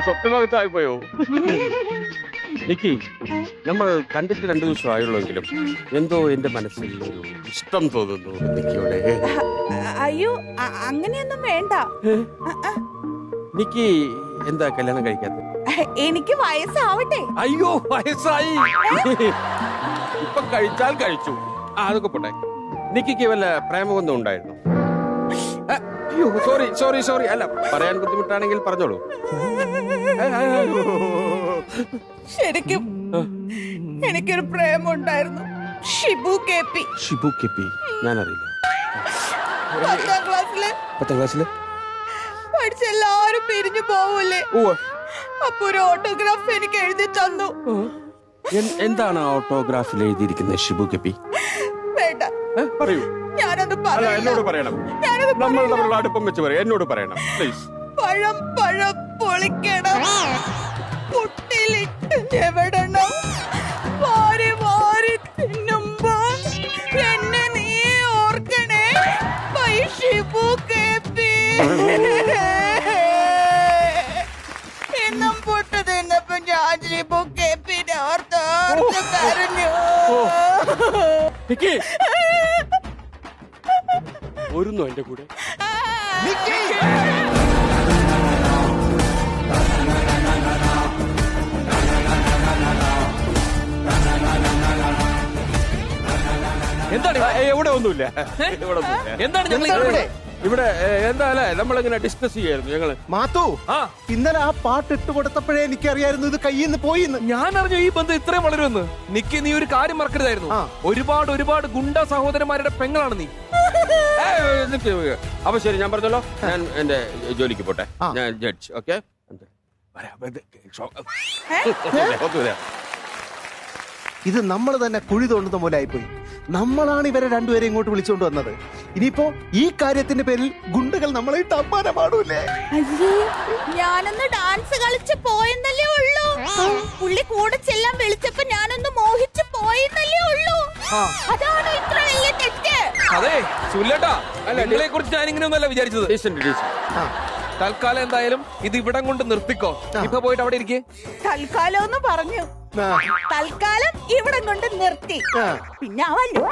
സ്വപ്നമാകത്തായി പോയോ? നിക്കി, നമ്മൾ കണ്ടിട്ട് 2 ദിവസം ആയുള്ളെങ്കിലും എന്തോ എന്റെ മനസ്സിൽ ഒരു ഇഷ്ടം തോന്നുന്നു നിക്കിയോടെ. അയ്യോ അങ്ങനെയൊന്നും വേണ്ട. നിക്കി എന്താ കല്യാണം കഴിക്കാത്തത്? എനിക്ക് വയസ്സാവട്ടെ. അയ്യോ വയസ്സായി. ഇപ്പൊ കഴിച്ചാൽ കഴിച്ചു. അതൊക്കെ പോട്ടെ. നിക്കിക്ക് വല്ല പ്രേമബന്ധം ഉണ്ടായിരുന്നു? അയ്യോ സോറി സോറി സോറി. അല്ല, പറയാൻ ബുദ്ധിമുട്ടാണെങ്കിൽ പറഞ്ഞോളൂ. ശരിക്കും എനിക്കൊരു പ്രേമം ഉണ്ടായിരുന്നു. Shibu K P. Shibu K P? ഞാനറിയില്ല. 10ാം ക്ലാസ്സില് പഠിച്ച എല്ലാരും പിരിഞ്ഞു പോവൂലേ? അപ്പൊ ഒരു ഓട്ടോഗ്രാഫ് എനിക്ക് എഴുതി തന്നു. എന്താണ് ഓട്ടോഗ്രാഫിൽ എഴുതിയിരിക്കുന്നത് ഷിബു കെ പി? വേണ്ട, പറയൂ. ഞാനത് എന്നോട് പറയണം. നമ്മൾ തമ്മിലുള്ള അടുപ്പം വെച്ച് പറയാം. എന്നോട് പറയണം പ്ലീസ്. പഴം പൊളിക്കണം, പുട്ടിലിട്ട് എവിടണം, വാരി വാരി തിന്നുമ്പോ എന്നെ നീ ഓർക്കണേ. Bye Shibu K P. എന്നും പുട്ട് തിന്നപ്പോ ഞാൻ ഷിബു കെ പിന്നെ ഓർത്തോർത്ത് കരഞ്ഞു. ഒരുന്നോ എന്റെ കൂടെ? എന്താണ് എവിടെ ഒന്നുമില്ല. എന്താണ് ഇവിടെ എന്താ അല്ലേ, നമ്മളിങ്ങനെ ഡിസ്കസ് ചെയ്യായിരുന്നു ഞങ്ങള്. മാത്തു, ഇന്നലെ ആ പാട്ട് ഇട്ട് കൊടുത്തപ്പോഴേ എനിക്കറിയായിരുന്നു ഇത് കയ്യിൽ നിന്ന് പോയിന്ന്. ഞാൻ അറിഞ്ഞു ഈ ബന്ധം ഇത്രയും വളരുമെന്ന്. നിക്ക്, നീ ഒരു കാര്യം മറക്കരുതായിരുന്നു. ഒരുപാട് ഗുണ്ട സഹോദരന്മാരുടെ പെങ്ങളാണ് നീ. അപ്പൊ ശരി, ഞാൻ പറഞ്ഞല്ലോ, ഞാൻ എന്റെ ജോലിക്ക് പോട്ടെ. ഞാൻ ജഡ്ജ്. ഓക്കെ, ഇത് നമ്മൾ തന്നെ കുഴി തോണ്ടുന്ന പോലെ ആയിപ്പോയി. നമ്മളാണ് ഇവരെ രണ്ടുപേരെ ഇങ്ങോട്ട് വിളിച്ചുകൊണ്ട് വന്നത്. ഇനിയിപ്പോ ഈ കാര്യത്തിന്റെ പേരിൽ ഗുണ്ടകൾ നമ്മളെ ഇട്ട് അമ്മാനമാടൂലേ? ഞാനൊന്ന് ഡാൻസ് കളിച്ച് പോയെന്നല്ലേ ഉള്ളൂ. പുള്ളി കൂടെ ചെല്ലാൻ വിളിച്ചപ്പോ ഞാനൊന്ന് മോഹിച്ച് പോയെന്നല്ലേ ഉള്ളൂ. അതാണ് ഇത്ര വലിയ തെറ്റ്. അതെ സുല്ലേട്ടാ, നിങ്ങളെ കുറിച്ച് ഞാനിങ്ങനെ ഒന്നല്ല വിചാരിച്ചത്. തൽക്കാലം എന്തായാലും ഇത് ഇവിടം കൊണ്ട് നിർത്തിക്കോ. ഇപ്പൊ പോയിട്ട് അവിടെ ഇരിക്കേ. തൽക്കാലം എന്ന് പറഞ്ഞു. തൽക്കാലം ഇവിടം കൊണ്ട് നിർത്തി. പിന്നെ അവല്ലോ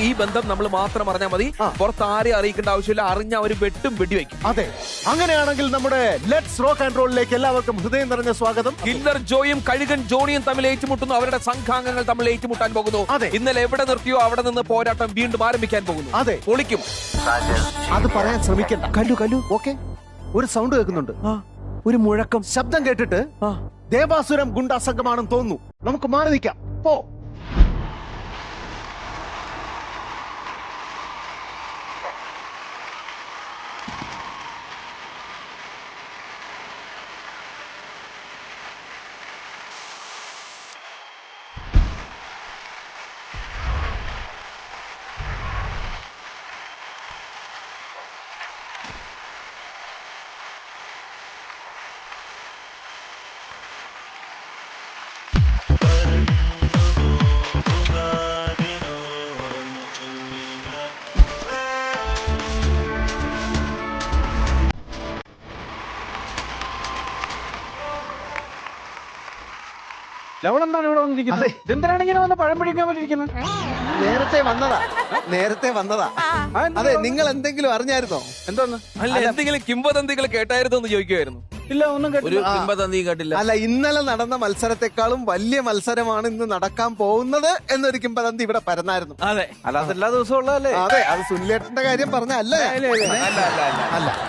ഈ ബന്ധം നമ്മൾ മാത്രം അറിഞ്ഞാൽ മതി. പുറത്ത് ആരെയും അറിയിക്കേണ്ട ആവശ്യമില്ല. അറിഞ്ഞ അവര് വെട്ടും വെടിവെക്കും. അതെ, അങ്ങനെയാണെങ്കിൽ നമ്മുടെ ലെറ്റ്സ് റോക്ക് ആൻഡ് റോളിലേക്ക് എല്ലാവർക്കും ഹൃദയം നിറഞ്ഞ സ്വാഗതം. കില്ലർ ജോയും കഴുകൻ ജോണിയും തമ്മിൽ ഏറ്റുമുട്ടുന്നു. അവരുടെ സംഘാംഗങ്ങൾ തമ്മിൽ ഏറ്റുമുട്ടാൻ പോകുന്നു. ഇന്നലെ എവിടെ നിർത്തിയോ അവിടെ നിന്ന് പോരാട്ടം വീണ്ടും ആരംഭിക്കാൻ പോകുന്നു. അതെ, പൊളിക്കും. അത് പറയാൻ ശ്രമിക്കണ്ട. കല്ലു ഓക്കെ. ഒരു സൗണ്ട് കേൾക്കുന്നുണ്ട്, ഒരു മുഴക്കം. ശബ്ദം കേട്ടിട്ട് ദേവാസുരം ഗുണ്ടാ സംഘമാണെന്ന് തോന്നുന്നു. നമുക്ക് മാറി നിൽക്കാം. പോ. ലവളെന്താണ് ഇവിടെ വന്നിരിക്കുന്നത്? എന്തിനാണ് ഇങ്ങനെ വന്ന് പഴം പിടിക്കാൻ വേണ്ടിയിരിക്കുന്നത്? നേരത്തെ വന്നതാ. അതെ, നിങ്ങൾ എന്തെങ്കിലും അറിഞ്ഞായിരുന്നോ? എന്തോന്ന്? അല്ല, എന്തെങ്കിലും കിംവദന്തികൾ കേട്ടായിരുന്നോ എന്ന് ചോദിക്കുമായിരുന്നു. ഇല്ല, ഒന്നും കേട്ടില്ല. അല്ല, ഇന്നലെ നടന്ന മത്സരത്തെക്കാളും വലിയ മത്സരമാണ് ഇന്ന് നടക്കാൻ പോകുന്നത് എന്നൊരു കിംവദന്തി ഇവിടെ പരന്നായിരുന്നു. അതെ, അല്ലാതെ എല്ലാ ദിവസവും ഉള്ളതല്ലേ? അതെ, അത് സുനിലേട്ടന്റെ കാര്യം പറഞ്ഞല്ലേ?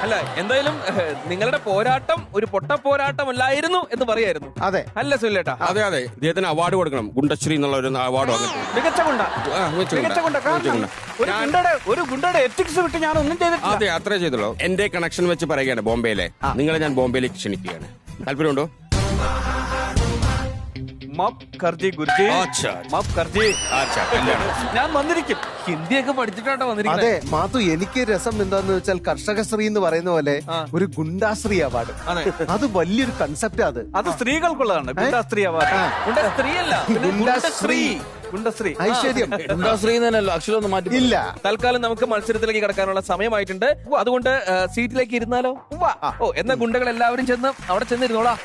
അല്ല, എന്തായാലും നിങ്ങളുടെ പോരാട്ടം ഒരു പൊട്ട പോരാട്ടമല്ലായിരുന്നു എന്ന് പറയായിരുന്നു. അതെ അല്ല സുനിലേട്ടാ? അതെ അതെ, ഇദ്ദേഹത്തിന് അവാർഡ് കൊടുക്കണം. ഗുണ്ടശ്രീ എന്നുള്ള ഒരു അവാർഡ് വാങ്ങണം. മികച്ച ഗുണ്ട. ഒരു ഗുണ്ടയുടെ എത്തിക്സ് വിട്ട് ഞാൻ ഒന്നും ചെയ്തിട്ടില്ല. അതെ, അത്രേ ചെയ്തുള്ളൂ. എന്റെ കണക്ഷൻ വെച്ച് പറയുകയാണ് ബോംബെയിലെ. നിങ്ങളെ ഞാൻ ബോംബെയിലേക്ക് ക്ഷണിക്കുകയാണ്. താല്പര്യമുണ്ടോ? മാഫ് കർജി ഗുരുജി, ആച്ചാ. മാഫ് കർജി. ഞാൻ വന്നിരിക്കും. ഹിന്ദിയൊക്കെ പഠിച്ചിട്ടാണ് അതെ വന്നിരിക്കുന്നത്. മാത്തു, എനിക്ക് രസം എന്താന്ന് വെച്ചാൽ കർഷകശ്രീ എന്ന് പറയുന്ന പോലെ ഒരു ഗുണ്ടാശ്രീ അവാർഡ്. അത് വലിയൊരു കൺസെപ്റ്റ്. അത് സ്ത്രീകൾക്കുള്ളതാണ്. ഗുണ്ടാസ്ത്രീ അവാർഡ്. സ്ത്രീയല്ല, ഗുണ്ടാശ്രീ. ഗുണ്ടശ്രീ. ഐശ്വര്യം. ഗുണ്ടാശ്രീ എന്നല്ലോ, അക്ഷരം ഒന്ന് മാറ്റി. ഇല്ല. തൽക്കാലം നമുക്ക് മത്സരത്തിലേക്ക് കടക്കാനുള്ള സമയമായിട്ടുണ്ട്. അതുകൊണ്ട് സീറ്റിലേക്ക് ഇരുന്നാലോ? ഓ, എന്നാ ഗുണ്ടകൾ എല്ലാവരും ചെന്ന് അവിടെ ചെന്നിരുന്നോളാം.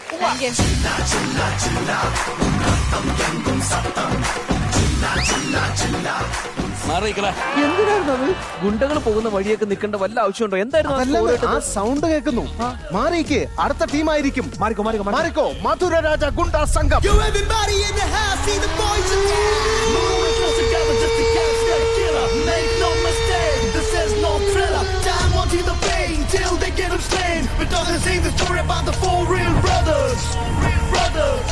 എന്തിനായിരുന്നു അത്? ഗുണ്ടകൾ പോകുന്ന വഴിയൊക്കെ നിൽക്കേണ്ട വല്ല ആവശ്യമുണ്ടോ? എന്തായിരുന്നു ആ അതല്ല, score കേട്ടത്? ആ സൗണ്ട് കേൾക്കുന്നു. മാറിക്ക്, അടുത്ത ടീമായിരിക്കും. മാറിക്കോ, മധുര രാജ ഗുണ്ടാ സംഘം. Yo, everybody in the house, see the boys in town. Moving close together just to catch that killer. Make no mistake, this is no thriller. Time won't heal the pain till they get him slain. But doesn't sing the story about the four real brothers. Brothers,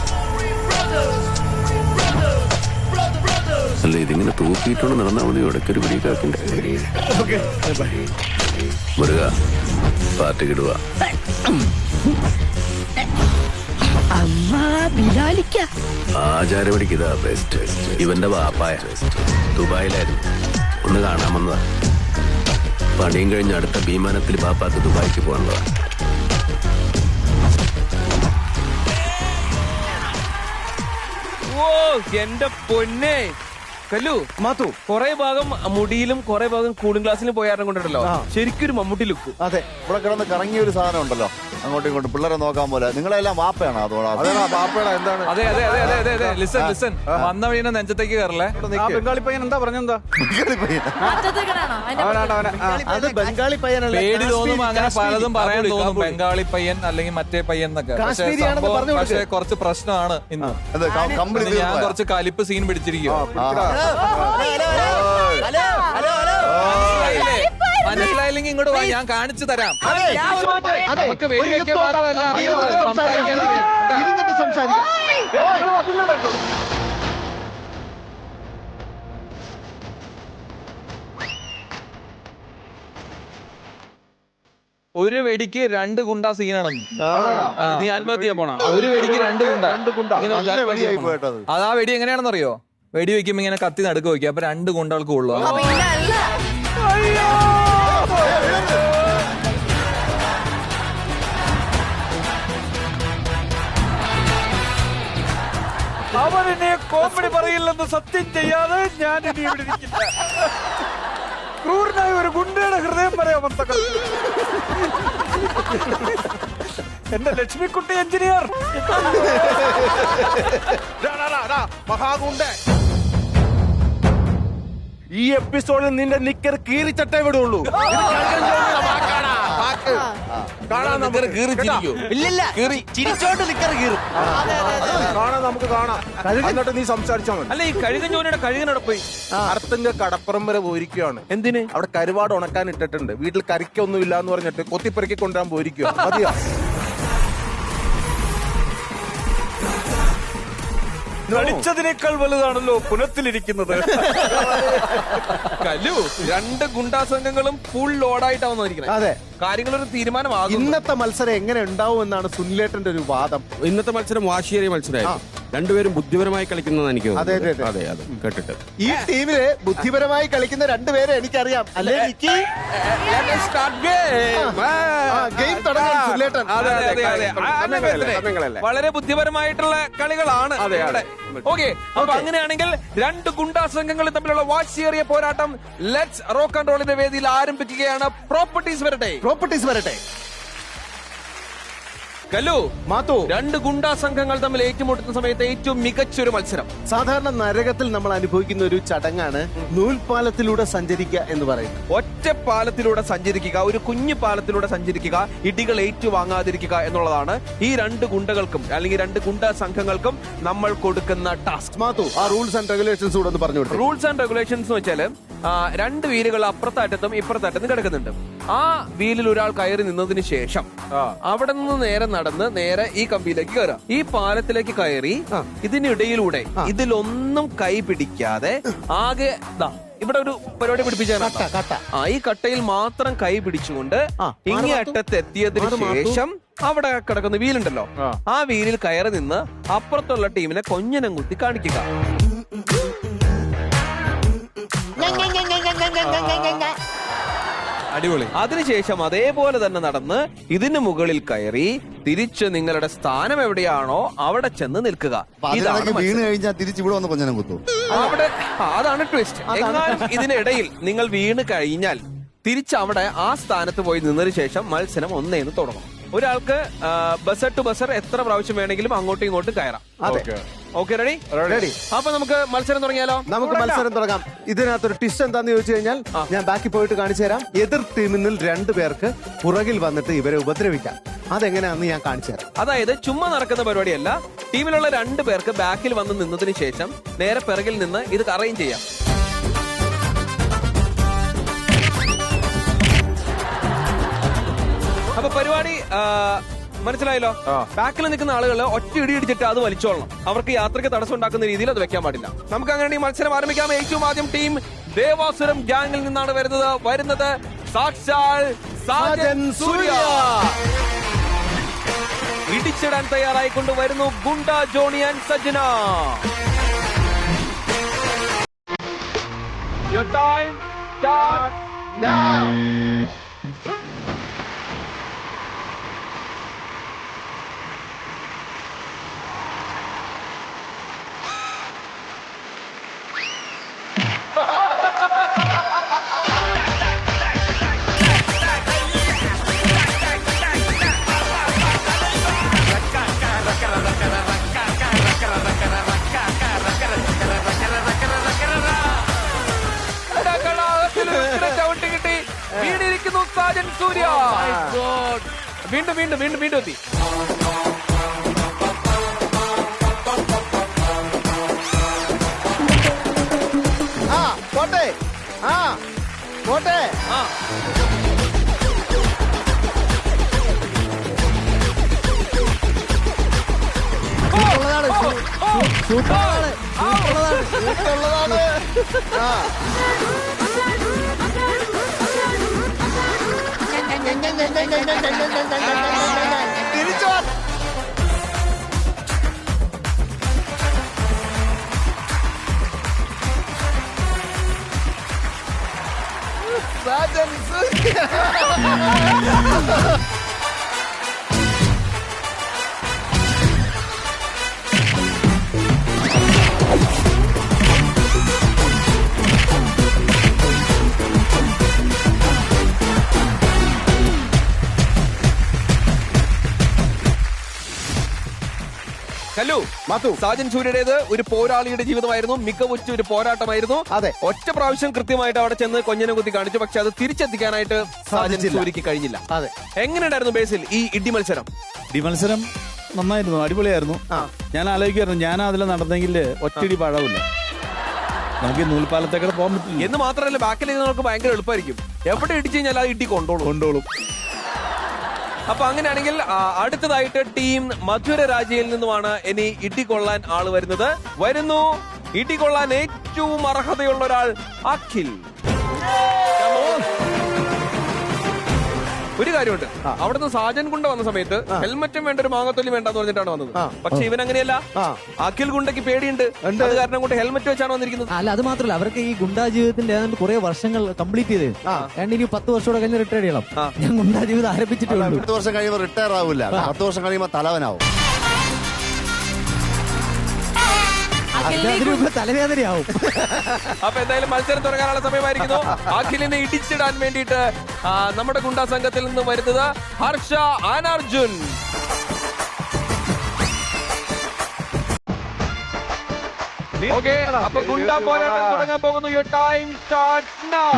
brothers, brothers, brothers. അല്ല, ഇതിങ്ങനെ തൂക്കിയിട്ടോണ്ട് നടന്നാൽ മതി. ഇടയ്ക്കൊരു പിടിക്കാക്കിന്റെ മുരുക പാർട്ടിക്കിടുക. ആചാരപടിക്ക് ഇതാ best. ഇവന്റെ വാപ്പായ ദുബായിലായിരുന്നു, ഒന്ന് കാണാൻ വന്നതാ. പണിയും കഴിഞ്ഞ് അടുത്ത വിമാനത്തിൽ ബാപ്പാക്ക് ദുബായിക്ക് പോകാനുള്ളതാ. ഓ, എന്റെ പൊന്നെ കല്ലു. മാത്തു, കൊറേ ഭാഗം മുടിയിലും കൊറേ ഭാഗം കൂളിംഗ് ഗ്ലാസ്സിലും പോയാരണം കൊണ്ടിട്ടല്ലോ. ശരിക്കൊരു മമ്മൂട്ടി ലുക്ക്. അതെ, ഇവിടെ കിടന്ന് കറങ്ങിയ ഒരു സാധനം ഉണ്ടല്ലോ, അങ്ങോട്ടും ഇങ്ങോട്ടും പിള്ളേരെ നോക്കാൻ പോലെ. നിങ്ങളെല്ലാം വാപ്പയാണ് അതോടാ ബാപ്പയുടെ എന്താണ്? അതെ അതെ അതെ അതെ അതെ അതെ. ലിസൺ ലിസൺ, വന്ന വഴിനെ നെഞ്ചത്തേക്ക് കയറല്ലേ. ആ ബംഗാളി പയ്യൻ എന്താ പറഞ്ഞെന്താ? അത് ബംഗാളി പയ്യനല്ല, പേടി തോന്നും, അങ്ങനെ പലതും പറയാൻ കാബൂളി, തോന്നും. കാബൂളി. ബംഗാളി പയ്യൻ അല്ലെങ്കിൽ മറ്റേ പയ്യൻ എന്നൊക്കെ. പക്ഷേ കാശ്മീരിയാണെന്ന് സംഭവം പറഞ്ഞു പക്ഷേ കൊടുക്ക്. കുറച്ച് പ്രശ്നമാണ് ഇന്ന്. കമ്പിളി ഇന്ന് ഞാൻ കുറച്ച് കലിപ്പ് സീൻ പിടിച്ചിരിക്കും. മനസ്സിലായില്ലെങ്കിൽ ഇങ്ങോട്ട് വാ, ഞാൻ കാണിച്ചു തരാം. നമുക്ക് വെടിവെക്കാൻ മാത്രമല്ല അറിയുന്നത്, സംസാരിക്കാൻ ഒരു വെടിക്ക് 2 ഗുണ്ട സീനാണ്. നീ ആത്മഹത്യ പോണ. ഒരു വെടിക്ക് 2 ഗുണ്ട. പോയിട്ടത്. അത് ആ വെടി എങ്ങനെയാണെന്നറിയോ? വെടി വെക്കുമ്പോ ഇങ്ങനെ കത്തി നടുക്ക് വെക്കുക, അപ്പൊ 2 ഗുണ്ടകൾക്ക് ഉള്ളു. അവരെന്നെ കോമഡി പറയില്ലെന്ന് സത്യം ചെയ്യാതെ ഞാൻ ഇനി ഇവിടെ ഇരിക്കില്ല. ക്രൂരനായ ഒരു ഗുണ്ടയുടെ ഹൃദയം പറയാം മൊത്തം. എന്റെ ലക്ഷ്മിക്കുട്ടി എഞ്ചിനീയർ. മഹാഗുണ്ട, ഈ എപ്പിസോഡിൽ നിന്റെ നിക്കർ കീറിച്ചട്ടേ വിടുള്ളൂ. ചിരിച്ചോണ്ട് നിക്കർ കീറും. കാണാം, നമുക്ക് കാണാം. എന്നിട്ട് നീ സംസാരിച്ചാൽ മതി. അല്ല, ഈ കഴുകൻ ജോലിയുടെ കഴുകനോടെ പോയി. അർത്തിന്റെ കടപ്പുറം വരെ പോയിരിക്കുകയാണ്. എന്തിന്? അവിടെ കരുവാട് ഉണക്കാൻ ഇട്ടിട്ടുണ്ട്. വീട്ടിൽ കറിക്കൊന്നും ഇല്ല എന്ന് പറഞ്ഞിട്ട് കൊത്തിപ്പെറുക്കി കൊണ്ടുവരാൻ പോയിരിക്കുക. മതിയോ? നടിച്ചതിനേക്കാൾ വലുതാണല്ലോ പുനത്തിലിരിക്കുന്നത്. കല്ലു, 2 ഗുണ്ടാ സംഘങ്ങളും ഫുൾ ലോഡായിട്ടാ വന്നിരിക്കുന്നത്. അതെ, കാര്യങ്ങളൊരു തീരുമാനമാകും. ഇന്നത്തെ മത്സരം എങ്ങനെ ഉണ്ടാവും എന്നാണ് സുനിലേട്ടന്റെ ഒരു വാദം. ഇന്നത്തെ മത്സരം വാശിയേറിയ മത്സരമായിരുന്നു. രണ്ടുപേരും ബുദ്ധിപരമായി കളിക്കുന്നതാണ് എനിക്ക് അതെ, അതെ, അതെ. അതെ അതെ കേട്ടിട്ട്. ഈ ടീമില് ബുദ്ധിപരമായി കളിക്കുന്ന 2 പേരെ എനിക്കറിയാം. അല്ലേ എനിക്ക് ഗെയിം തുടങ്ങാൻ സുനിലേട്ടൻ. അതെ, അതെ, അതെ. സമയങ്ങളല്ലേ. വളരെ ബുദ്ധിപരമായിട്ടുള്ള കളികളാണ്. അതെ, അതെ. ഓക്കെ, അപ്പൊ അങ്ങനെയാണെങ്കിൽ 2 ഗുണ്ടാ സംഘങ്ങൾ തമ്മിലുള്ള വാശിയേറിയ പോരാട്ടം ലെറ്റ്സ് റോക്ക് ആൻഡ് റോളിന്റെ വേദിയിൽ ആരംഭിക്കുകയാണ്. പ്രോപ്പർട്ടീസ് വരട്ടെ. പ്രോപ്പർട്ടീസ് വരട്ടെ. കല്ലു, മാത്തു, 2 ഗുണ്ടാ സംഘങ്ങൾ തമ്മിൽ ഏറ്റുമുട്ടുന്ന സമയത്ത് ഏറ്റവും മികച്ചൊരു മത്സരം. സാധാരണ നരകത്തിൽ നമ്മൾ അനുഭവിക്കുന്ന ഒരു ചടങ്ങാണ് നൂൽപാലത്തിലൂടെ സഞ്ചരിക്കുക എന്ന് പറയുന്നത്. ഒറ്റ പാലത്തിലൂടെ സഞ്ചരിക്കുക, ഒരു കുഞ്ഞു പാലത്തിലൂടെ സഞ്ചരിക്കുക, ഇടികൾ ഏറ്റുവാങ്ങാതിരിക്കുക എന്നുള്ളതാണ് ഈ 2 ഗുണ്ടകൾക്കും അല്ലെങ്കിൽ 2 ഗുണ്ടാ സംഘങ്ങൾക്കും നമ്മൾ കൊടുക്കുന്ന ടാസ്ക്. മാത്തു, ആ റൂൾസ് ആൻഡ് റെഗുലേഷൻസ് കൂടെ ഒന്ന് പറഞ്ഞു കൊടുത്തു. റൂൾസ് ആൻഡ് റെഗുലേഷൻസ് എന്ന് വെച്ചാല് 2 വീലുകൾ അപ്പുറത്തറ്റത്തും ഇപ്പുറത്തറ്റത്തും കിടക്കുന്നുണ്ട്. ആ വീലിൽ ഒരാൾ കയറി നിന്നതിന് ശേഷം അവിടെ നിന്ന് നേരെ നടന്ന് നേരെ ഈ കമ്പിയിലേക്ക് കയറാം. ഈ പാലത്തിലേക്ക് കയറി ഇതിനിടയിലൂടെ ഇതിലൊന്നും കൈ പിടിക്കാതെ ആകെ ഇവിടെ ഒരു പരിപാടി പിടിപ്പിച്ചാൽ കട്ട ഈ കട്ടയിൽ മാത്രം കൈ പിടിച്ചുകൊണ്ട് ആ, ഇങ്ങേ അറ്റത്ത് എത്തിയതിനു ശേഷം അവിടെ കിടക്കുന്ന വീലുണ്ടല്ലോ ആ വീലിൽ കയറി നിന്ന് അപ്പുറത്തുള്ള ടീമിനെ കൊഞ്ഞനം കുത്തി കാണിക്കുക. അടിപൊളി. അതിനുശേഷം അതേപോലെ തന്നെ നടന്ന് ഇതിന് മുകളിൽ കയറി തിരിച്ച് നിങ്ങളുടെ സ്ഥാനം എവിടെയാണോ അവിടെ ചെന്ന് നിൽക്കുക. ഇതാണ് വീണ് കഴിഞ്ഞാൽ തിരിച്ച് ഇവിടെ വന്ന് കൊഞ്ഞനം കുത്തു. അവിടെ അതാണ് ട്വിസ്റ്റ്. എങ്ങാനും ഇതിനിടയിൽ നിങ്ങൾ വീണ് കഴിഞ്ഞാൽ തിരിച്ചവിടെ ആ സ്ഥാനത്ത് പോയി നിന്നതിന് ശേഷം മത്സരം ഒന്നേന്ന് തുടങ്ങണം. ഒരാൾക്ക് ബസർ ടു ബസർ എത്ര പ്രാവശ്യം വേണമെങ്കിലും അങ്ങോട്ടും ഇങ്ങോട്ടും കയറാം. Okay, ready? അപ്പൊ നമുക്ക് മത്സരം തുടങ്ങിയാലോ? നമുക്ക് മത്സരം തുടങ്ങാം. ഇതിനകത്തൊരു ട്വിസ്റ്റ് എന്താന്ന് ചോദിച്ചു കഴിഞ്ഞാൽ ഞാൻ ബാക്കി പോയിട്ട് കാണിച്ചു തരാം. എതിർ ടീമിൽ 2 പേർക്ക് പുറകിൽ വന്നിട്ട് ഇവരെ ഉപദ്രവിക്കാം. അതെങ്ങനെയാണെന്ന് ഞാൻ കാണിച്ചു തരാം. അതായത് ചുമ്മാ നടക്കുന്ന പരിപാടിയല്ല. ടീമിലുള്ള 2 പേർക്ക് ബാക്കിൽ വന്ന് നിന്നതിന് ശേഷം നേരെ പിറകിൽ നിന്ന് ഇത് അറേഞ്ച് ചെയ്യാം. അപ്പൊ പരിപാടി മനസ്സിലായല്ലോ. ബാക്കിൽ നിൽക്കുന്ന ആളുകൾ ഒറ്റ ഇടി ഇടിച്ചിട്ട് അത് വലിച്ചോളണം. അവർക്ക് യാത്രയ്ക്ക് തടസ്സം ഉണ്ടാക്കുന്ന രീതിയിൽ അത് വെക്കാൻ പാടില്ല. നമുക്ക് അങ്ങനെ മത്സരം ആരംഭിക്കാം. ഏറ്റവും ആദ്യം ടീം ദേവാസുരം ഗ്യാങ്ങിൽ നിന്നാണ് വരുന്നത് സാക്ഷാൽ സാജൻ സൂര്യ. ഇടിച്ചിടാൻ തയ്യാറായിക്കൊണ്ട് വരുന്നു ഗുണ്ട Johnny and Sajjana. Your time starts now. വീണിരിക്കുന്നു സാജൻ സൂര്യ. വീണ്ടും എത്തി. പോട്ടെ പോട്ടെ. തിരിച്ചോ. സാജൻ സൂര്യ. കല്ലു, സാജൻ സൂര്യയുടേത് ഒരു പോരാളിയുടെ ജീവിതമായിരുന്നു. മികവുറ്റ ഒരു പോരാട്ടമായിരുന്നു. അതെ, ഒറ്റ പ്രാവശ്യം കൃത്യമായിട്ട് അവിടെ ചെന്ന് കൊഞ്ഞനം കുത്തി കാണിച്ചു. പക്ഷെ അത് തിരിച്ചെത്തിക്കാനായിട്ട് സാജൻ സൂര്യക്ക് കഴിഞ്ഞില്ല. അതെ. എങ്ങനെയുണ്ടായിരുന്നു ബേസിൽ ഈ ഇടി മത്സരം? ഇടി മത്സരം നന്നായിരുന്നു, അടിപൊളിയായിരുന്നു. ഞാൻ ആലോചിക്കായിരുന്നു, ഞാൻ അതിൽ നടന്നെങ്കിൽ ഒറ്റയിടി പാഴാവില്ല. നമുക്ക് ഈ നൂൽപ്പാലത്തേക്കൂടെ പോകാൻ പറ്റില്ല. എന്ന് മാത്രമല്ല, ബാക്കിലേക്ക് നമുക്ക് ഭയങ്കര എളുപ്പമായിരിക്കും. എവിടെ ഇടിച്ചു കഴിഞ്ഞാൽ ആ ഇടി കൊണ്ടോളും. അപ്പൊ അങ്ങനെയാണെങ്കിൽ അടുത്തതായിട്ട് ടീം മധുര രാജയിൽ നിന്നുമാണ് ഇനി ഇടികൊള്ളാൻ ആള് വരുന്നു. ഇടികൊള്ളാൻ ഏറ്റവും അർഹതയുള്ള ഒരാൾ അഖിൽ. ഒരു കാര്യമുണ്ട്, അവിടുന്ന് സാജൻ ഗുണ്ട വന്ന സമയത്ത് ഹെൽമറ്റും വേണ്ട, ഒരു മാങ്ങത്തൊലി വേണ്ടെന്ന് പറഞ്ഞിട്ടാണ് വന്നത്. പക്ഷെ ഇവൻ അങ്ങനെയല്ല. അഖിൽ ഗുണ്ടയ്ക്ക് പേടിയുണ്ട്. അത് കാരണം കൊണ്ട് ഹെൽമറ്റ് വെച്ചാണ് വന്നിരിക്കുന്നത്. അല്ല, അത് മാത്രമല്ല, അവർക്ക് ഈ ഗുണ്ടാ ജീവിതത്തിന്റെ ഏതാണ്ട് കുറെ വർഷങ്ങൾ കംപ്ലീറ്റ് ചെയ്ത് ഇനി 10 വർഷത്തോടെ കഴിഞ്ഞ് റിട്ടയർ ചെയ്യണം. ഞാൻ ഗുണ്ടാ ജീവിതം ആരംഭിച്ചിട്ടേ ഉള്ളൂ. 10 വർഷം കഴിയുമ്പോൾ റിട്ടയർ ആവില്ല, 10 വർഷം കഴിയുമ്പോൾ തലവനാവും. തലവേദനയാവും. അപ്പൊ എന്തായാലും മത്സരം തുടങ്ങാനുള്ള സമയമായിരിക്കുന്നു. അഖിലിനെ ഇടിച്ചിടാൻ വേണ്ടിയിട്ട് നമ്മുടെ ഗുണ്ടാ സംഘത്തിൽ നിന്ന് വരുന്നത് ഹർഷ ആനാർജുൻ. ഓക്കെ, അപ്പൊ ഗുണ്ടാ പോരാട്ടം തുടങ്ങാൻ പോകുന്നു. Your time starts now.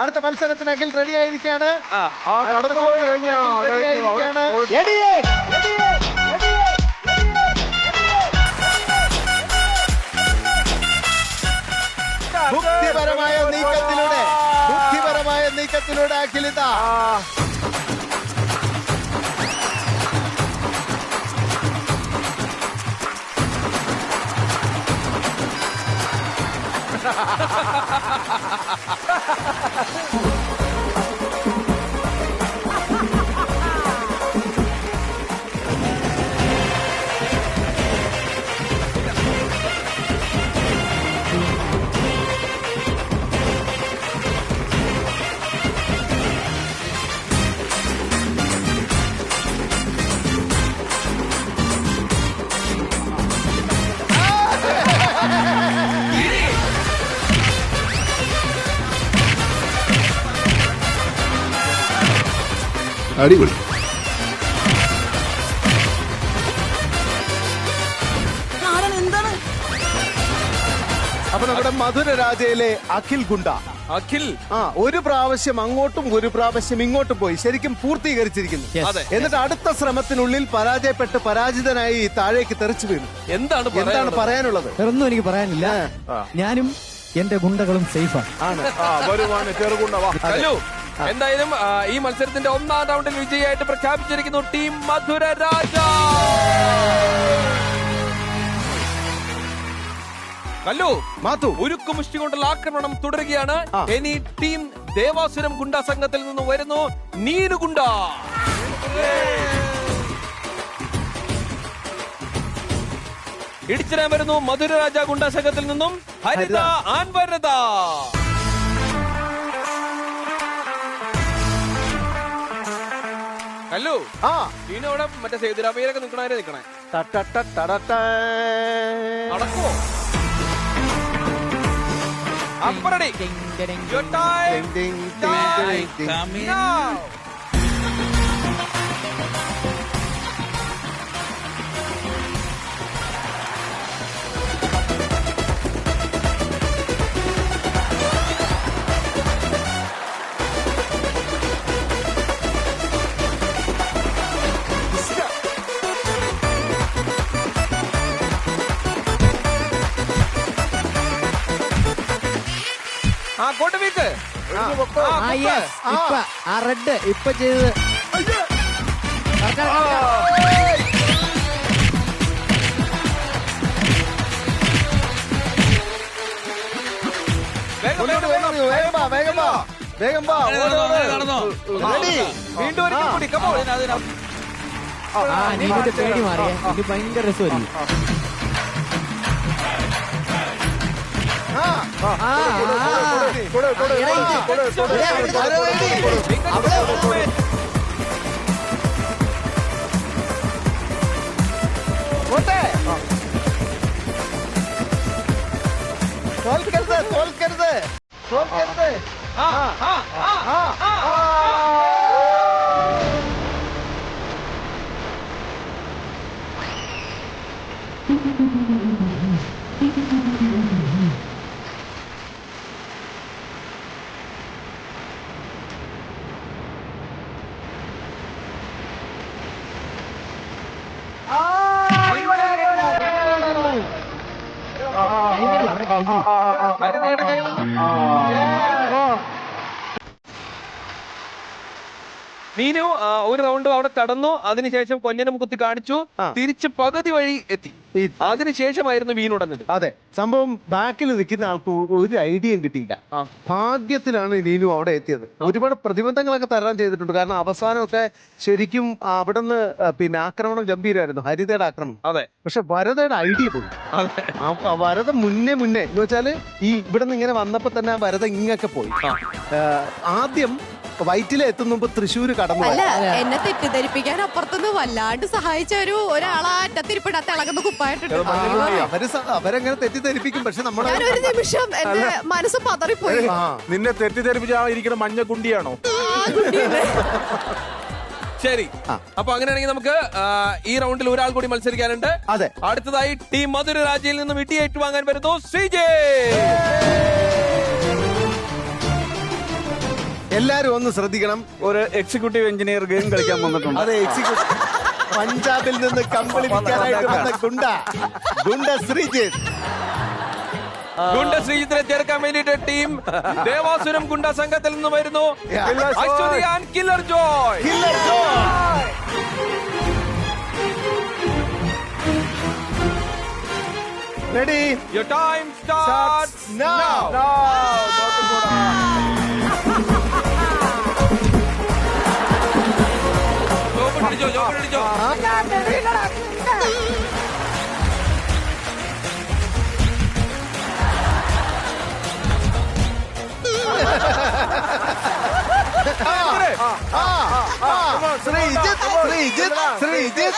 അടുത്ത മത്സരത്തിന് അഖിൽ റെഡി ആയിരിക്കാണ്. ബുദ്ധിപരമായ നീക്കത്തിലൂടെ അഖിലിത അടിപൊളി. അപ്പൊ നമ്മുടെ മധുര രാജയിലെ അഖിൽ ഗുണ്ട അഖിൽ ഒരു പ്രാവശ്യം അങ്ങോട്ടും ഒരു പ്രാവശ്യം ഇങ്ങോട്ടും പോയി ശരിക്കും പൂർത്തീകരിച്ചിരിക്കുന്നു. എന്നിട്ട് അടുത്ത ശ്രമത്തിനുള്ളിൽ പരാജയപ്പെട്ട് പരാജിതനായി താഴേക്ക് തെറിച്ചു വീണു. എന്താണ് പറയാനുള്ളത്? ഒന്നും എനിക്ക് പറയാനില്ല. ഞാനും എന്റെ ഗുണ്ടകളും സേഫാണ്. എന്തായാലും ഈ മത്സരത്തിന്റെ ഒന്നാം റൗണ്ടിൽ വിജയിയായിട്ട് പ്രഖ്യാപിച്ചിരിക്കുന്നു ടീം മധുര രാജ. കല്ലു മാത്തു ഉരുക്കുമുഷ്ടി കൊണ്ടുള്ള ആക്രമണം തുടരുകയാണ്. ഇനി ടീം ദേവാസുരം ഗുണ്ടാ സംഘത്തിൽ നിന്ന് വരുന്നു നീനു ഗുണ്ട. ഇടിച്ചിടാൻ വരുന്നു മധുര രാജ ഗുണ്ടാ സംഘത്തിൽ നിന്നും ഹരിത ആൻവരത. കല്ലു നീനവിടെ മറ്റേ സേതുരാമയ്യരൊക്കെ നിക്കണേ നടക്കുവോ? അപ്പറടി Your time. Now. കൊണ്ടുവീക്ക് റെഡ് ഇപ്പൊ ചെയ്തത് നീന്റെ പേടി മാറിയ ഇത് ഭയങ്കര രസമായിരിക്കും. നീനു ഒരു റൗണ്ട് അവിടെ കടന്നു. അതിനുശേഷം കൊഞ്ഞനം കുത്തി കാണിച്ചു, തിരിച്ച് പകുതി വഴി എത്തി. അതിനുശേഷമായിരുന്നു വീണുടഞ്ഞത്. അതെ, സംഭവം ബാക്കിൽ നിൽക്കുന്ന ആൾക്ക് ഒരു ഐഡിയയും കിട്ടിയില്ല. ഭാഗ്യത്തിലാണ് നീനു അവിടെ എത്തിയത്. ഒരുപാട് പ്രതിബന്ധങ്ങളൊക്കെ തരണം ചെയ്തിട്ടുണ്ട്. കാരണം അവസാനമൊക്കെ ശരിക്കും അവിടെ നിന്ന് പിന്നെ ആക്രമണം ഗംഭീരമായിരുന്നു, ഹരിതയുടെ ആക്രമണം. അതെ, പക്ഷെ വരദയുടെ ഐഡിയ പോയി. വരദ മുന്നേ എന്ന് വെച്ചാല് ഈ ഇവിടെ നിന്ന് ഇങ്ങനെ വന്നപ്പോ തന്നെ വരദ ഇങ്ങൊക്കെ പോയി. ആദ്യം വൈറ്റിലെ എത്തുന്ന മുമ്പ് തൃശ്ശൂര് കടന്നു. എന്നെ തെറ്റിദ്ധരിപ്പിക്കാൻ അപ്പുറത്തുനിന്ന് വല്ലാണ്ട് സഹായിച്ച ഒരാളാ അറ്റത്തിരിപ്പിട തിളകുന്ന കുപ്പായിട്ടുണ്ട്. അവരെങ്ങനെ തെറ്റിദ്ധരിപ്പിക്കും. പക്ഷെ നമ്മുടെ ഒരു നിമിഷം എന്റെ മനസ്സ് പതറിപ്പോയി. നിന്നെ തെറ്റിദ്ധരിപ്പിച്ചിരിക്കുന്ന മഞ്ഞക്കുണ്ടിയാണോ? ശരി, അപ്പൊ അങ്ങനെയാണെങ്കിൽ നമുക്ക് ഈ റൗണ്ടിൽ ഒരാൾ കൂടി മത്സരിക്കാനുണ്ട്. അതെ, അടുത്തതായി ടീം മധുര രാജയിൽ നിന്നും ഇടി ഏറ്റുവാങ്ങാൻ വരുന്നു CJ. എല്ലാരും ഒന്ന് ശ്രദ്ധിക്കണം. ഒരു എക്സിക്യൂട്ടീവ് എഞ്ചിനീയർ ഗെയിം കളിക്കാൻ വന്നിട്ടുണ്ട്. അതെ, പഞ്ചാബിൽ നിന്ന് കമ്പിളി വിൽക്കാനായിട്ട് വന്ന ഗുണ്ട ശ്രീജിത്ത്. ഗുണ്ട ശ്രീജിത്തിനെ ചേർക്കാൻ വേണ്ടിയിട്ട് ടീം ദേവാസുരം ഗുണ്ട സംഘത്തിൽ നിന്ന് വരുന്നു. Aswathy and killer Joy. Ready? Your time starts now. ജോബിനടിച്ചോ. ശ്രീജിത്ത്.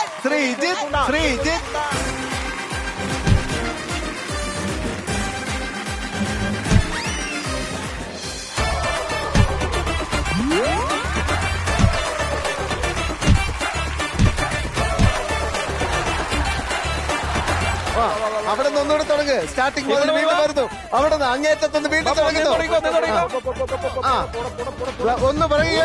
അവിടെ നിന്ന് ഒന്നുകൂടെ തുടങ്ങ്. സ്റ്റാർട്ടിങ് മുതൽ വീണ്ടും വരുന്നു. അവിടെ നിന്ന് അങ്ങേറ്റത്തൊന്ന് വീണ്ടും തുടങ്ങുന്നു. ഒന്ന് പറയുക.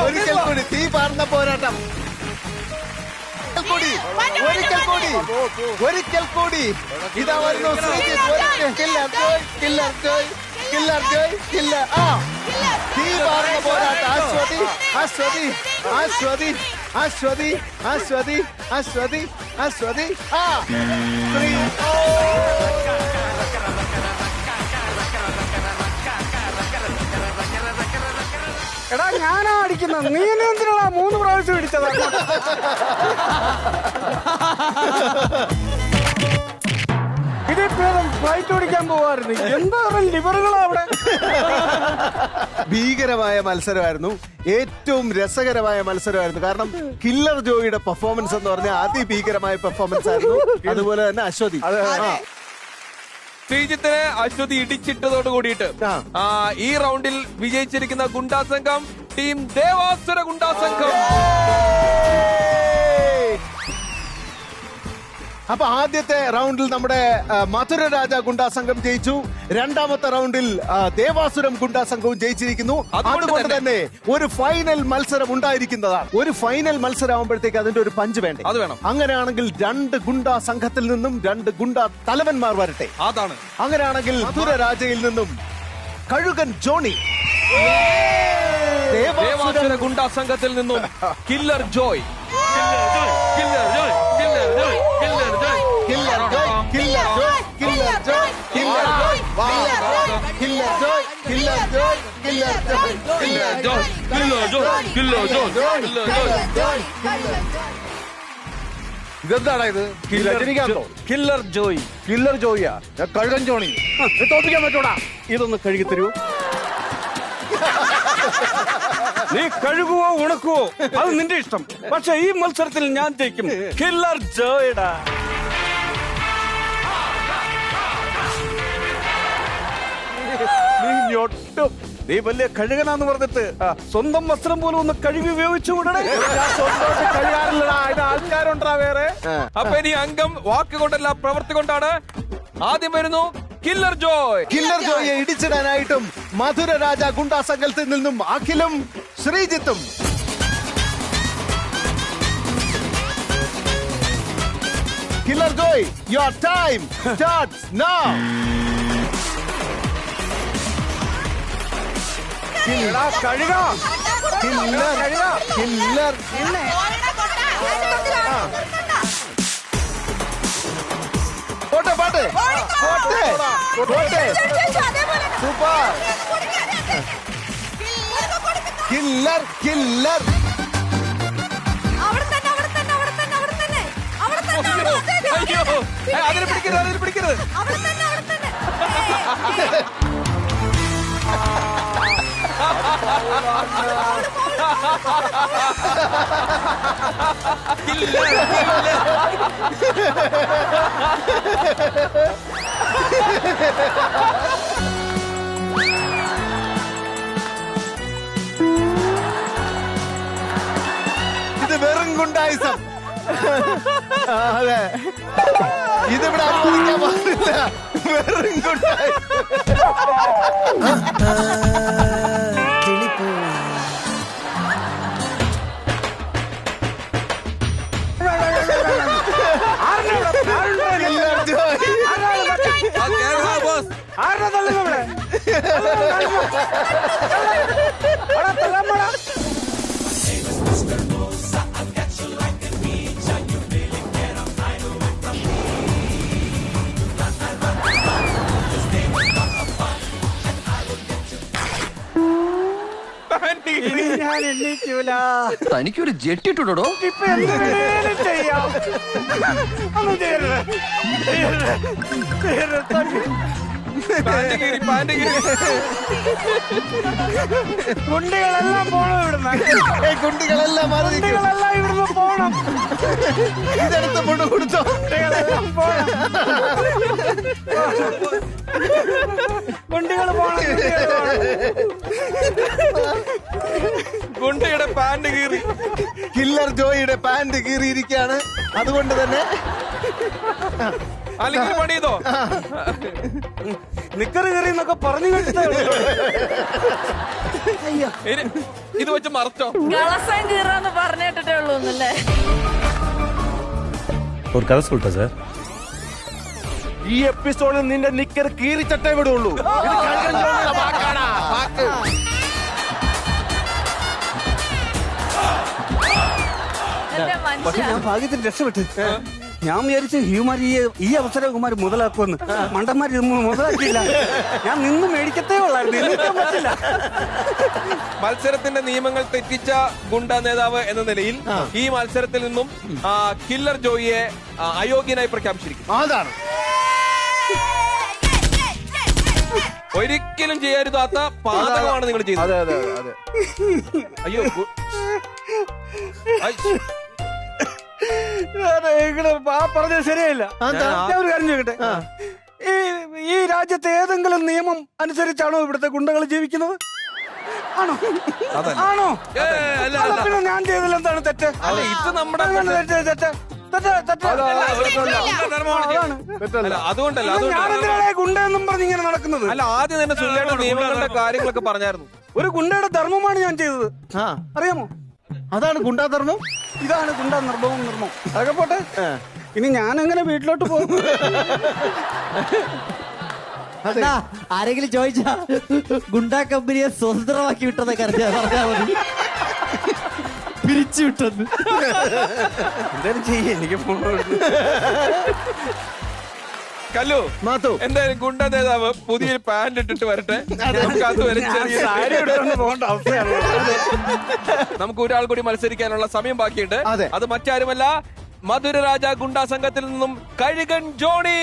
ഒരിക്കൽ കൂടി തീ പാർന്ന പോരാട്ടം. ഒരിക്കൽ കൂടി ഇതാ വരുന്നു ശ്രീജിത്ത്. തീ പാർന്ന പോരാട്ടം. അശ്വതി. എടാ ഞാനാ അടിക്കുന്നത്, നീ എന്തിനാ 3 പ്രാവശ്യം ഇടിച്ചതാ? ഇതിപ്പോ ഫ്ലൈറ്റ് ഓടിക്കാൻ പോവായിരുന്നു. എന്താ ലിവറുകളാ അവിടെ. ഭീകരമായ മത്സരമായിരുന്നു. ഏറ്റവും രസകരമായ മത്സരമായിരുന്നു. കാരണം കില്ലർ ജോയിയുടെ പെർഫോമൻസ് എന്ന് പറഞ്ഞാൽ അതിഭീകരമായ പെർഫോമൻസ് ആയിരുന്നു. അതുപോലെ തന്നെ അശ്വതി. ശ്രീജിത്തിനെ അശ്വതി ഇടിച്ചിട്ടതോട് കൂടിയിട്ട് ഈ റൗണ്ടിൽ വിജയിച്ചിരിക്കുന്ന ഗുണ്ടാ സംഘം ടീം ദേവാസുര ഗുണ്ടാ സംഘം. അപ്പൊ ആദ്യത്തെ റൗണ്ടിൽ നമ്മുടെ മധുര രാജ ഗുണ്ടാ സംഘം ജയിച്ചു. രണ്ടാമത്തെ റൗണ്ടിൽ ദേവാസുരം ഗുണ്ടാ സംഘവും ജയിച്ചിരിക്കുന്നു. അതുകൊണ്ട് തന്നെ ഒരു ഫൈനൽ മത്സരം ഉണ്ടായിരിക്കുന്നതാണ്. ഒരു ഫൈനൽ മത്സരം ആകുമ്പോഴത്തേക്ക് അതിന്റെ ഒരു പഞ്ച് വേണ്ടേ? അത് വേണം. അങ്ങനെയാണെങ്കിൽ 2 ഗുണ്ടാ സംഘത്തിൽ നിന്നും 2 ഗുണ്ടാ തലവന്മാർ വരട്ടെ. അതാണ്. അങ്ങനെയാണെങ്കിൽ മധുര രാജയിൽ നിന്നും കഴുകൻ ജോണി, ദേവാസുര ഗുണ്ടാ സംഘത്തിൽ നിന്നും കില്ലർ ജോയ്. ഇതെന്താടാ ഇത്? രജനികാന്തോ? Killer Joy. കില്ലർ ജോയിയാ? കഴുകൻ ജോണി. തോപ്പിക്കാൻ പറ്റൂടാ. ഇതൊന്ന് കഴുകി തരൂ. നീ കഴുകുവോ ഉണക്കുവോ അത് നിന്റെ ഇഷ്ടം. പക്ഷെ ഈ മത്സരത്തിൽ ഞാൻ ജയിക്കും. കില്ലർ ജോയിടാ. നീ ഞൊട്ടും. നീ വലിയ കഴുകനാന്ന് പറഞ്ഞിട്ട് സ്വന്തം വസ്ത്രം പോലും ഒന്ന് കഴുകി ഉപയോഗിച്ചു വിടണേ. കഴുകാറില്ലടാ, അതിന് ആൾക്കാരുണ്ടാ വേറെ. അപ്പൊ ഇനി അംഗം വാക്കുകൊണ്ടല്ല പ്രവൃത്തി കൊണ്ടാണ്. ആദ്യം വരുന്നു കില്ലർ ജോയ്. കില്ലർ ജോയെ ഇടിച്ചിടാനായിട്ടും മധുര രാജ ഗുണ്ടാ സംഘത്തിൽ നിന്നും അഖിലും ശ്രീജിത്തും. Killer Joy, your time starts now. Killer പോട്ടെ പാട്ടെ പോട്ടെ പോട്ടെ. സൂപ്പർ. Killer killer. അയ്യോ, അതിന് പിടിക്കരുത്, അതിന് പിടിക്കരുത്. ഗുണ്ടായിസം. അതെ, ഇതിവിടെ അനുവദിക്കാൻ പാടില്ല. വെറും ഗുണ്ടായിസം. ഞാൻ എണ്ണീക്കൂല. തനിക്കൊരു ജെട്ടിട്ടുണ്ടോ? ഇപ്പൊ എന്തെങ്കിലും ചെയ്യാം. ഒന്നും ചെയ്യരുത്, ചെയ്യരുത്, ചെയ്യരുത്. കുണ്ടികളെല്ലാം പോണം ഇവിടുന്ന്. കുണ്ടികളെല്ലാം കുണ്ടികളെല്ലാം ഇവിടുന്ന് പോണം. ഇതെടുത്ത് കൊണ്ട് കൊടുത്തോ. കുട്ടികളെല്ലാം പോണം. കുണ്ടികൾ പോണം. ഗുണ്ടയുടെ പാന്റ് കീറി. കില്ലർ ജോയിയുടെ പാന്റ് കീറിയിരിക്കുകയാണ്. അതുകൊണ്ട് തന്നെ അല്ലെങ്കിൽ പണി ചെയ്തോ? നിക്കറ് കയറി എന്നൊക്കെ പറഞ്ഞു കേട്ടിട്ടേ ഇത് വെച്ച് മറച്ചോ? കളസം കീറാന്ന് പറഞ്ഞിട്ടേ ഉള്ളൂ എന്നല്ലേ? ഒരു കഥ സുൽട്ടാ സാർ, ഈ എപ്പിസോഡിൽ നിന്റെ നിക്കർ കീറിച്ചട്ടേ വിടുള്ളൂ. പക്ഷെ ഞാൻ ഭാഗ്യത്തിന് രക്ഷപ്പെട്ട്. ഞാൻ വിചാരിച്ചു ഹ്യൂമാർ ഈ അവസരം കുമാർ മുതലാക്കുമെന്ന്. മണ്ടന്മാർ മുതലാക്കിയില്ല. ഞാൻ നിന്ന് മേടിക്കത്തേ ഉള്ളായിരുന്നു. പറ്റില്ല. മത്സരത്തിന്റെ നിയമങ്ങൾ തെറ്റിച്ച ഗുണ്ട നേതാവ് എന്ന നിലയിൽ ഈ മത്സരത്തിൽ നിന്നും കില്ലർ ജോയിയെ അയോഗ്യനായി പ്രഖ്യാപിച്ചിരിക്കുന്നു. അതാണ് ഒരിക്കലും ചെയ്യരുതാത്ത പാതകമാണ് നിങ്ങൾ ചെയ്തത്. അയ്യോ, പറഞ്ഞത് ശരിയല്ല. ഞാൻ ഒരു കാര്യം ചോദിക്കട്ടെ, ഈ രാജ്യത്തെ ഏതെങ്കിലും നിയമം അനുസരിച്ചാണോ ഇവിടുത്തെ ഗുണ്ടകൾ ജീവിക്കുന്നത്? ആണോ? ആണോ? പിന്നെ ഞാൻ ചെയ്തതിൽ എന്താണ് തെറ്റ്? ഇത് നമ്മുടെ അതുകൊണ്ടല്ല. ഞാനെന്തിനാണ് ഗുണ്ടെന്നും പറഞ്ഞ് ഇങ്ങനെ നടക്കുന്നത്? അല്ല, ആദ്യം തന്നെ സുല്ലേട്ട നിയമങ്ങളുടെ കാര്യങ്ങളൊക്കെ പറഞ്ഞായിരുന്നു. ഒരു ഗുണ്ടയുടെ ധർമ്മമാണ് ഞാൻ ചെയ്തത്. അറിയാമോ? അതാണ് ഗുണ്ടാധർമ്മം. ഇതാണ് ഗുണ്ടാ നിർഭവം നിർമ്മം. അതൊക്കെ പോട്ടെ. ഇനി ഞാൻ എങ്ങനെ വീട്ടിലോട്ട് പോകും? ആരെങ്കിലും ചോദിച്ചാ ഗുണ്ടാ കമ്പനിയെ സ്വതന്ത്രമാക്കി വിട്ടതൊക്കെ അറിയാ പറഞ്ഞാ മതി. പിരിച്ചു വിട്ടെന്ന് എന്തായാലും ചെയ്യേ. എനിക്ക് കല്ലു മാത്തു, എന്തായാലും ഗുണ്ട നേതാവ് പുതിയൊരു പാന്റ് ഇട്ടിട്ട് വരട്ടെ. നമുക്ക് അതുവരെ പോകേണ്ട അവസ്ഥയാണ്. നമുക്ക് ഒരാൾ കൂടി മത്സരിക്കാനുള്ള സമയം ബാക്കിയുണ്ട്. അത് മറ്റാരുമല്ല, മധുരരാജ ഗുണ്ടാ സംഘത്തിൽ നിന്നും കഴുകൻ ജോണി.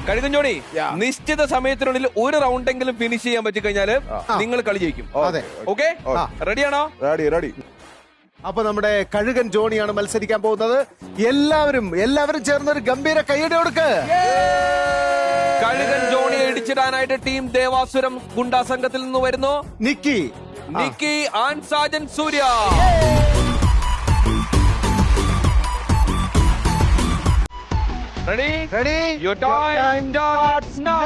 കഴുകൻ ജോണി, നിശ്ചിത സമയത്തിനുള്ളിൽ ഒരു റൗണ്ടെങ്കിലും ഫിനിഷ് ചെയ്യാൻ പറ്റി കഴിഞ്ഞാല് നിങ്ങൾ കളി ജയിക്കും. ഓക്കെ, റെഡിയാണോ? റെഡി. അപ്പൊ നമ്മുടെ കഴുകൻ ജോണിയാണ് മത്സരിക്കാൻ പോകുന്നത്. എല്ലാവരും ചേർന്ന് ഒരു ഗംഭീര കൈയടി കൊടുക്ക്. കഴുകൻ ജോണിയെ ഇടിച്ചിടാനായിട്ട് ടീം ദേവാസുരം ഗുണ്ടാ സംഘത്തിൽ നിന്ന് വരുന്നു Nikki and Sajan Surya. Ready? Your time starts now.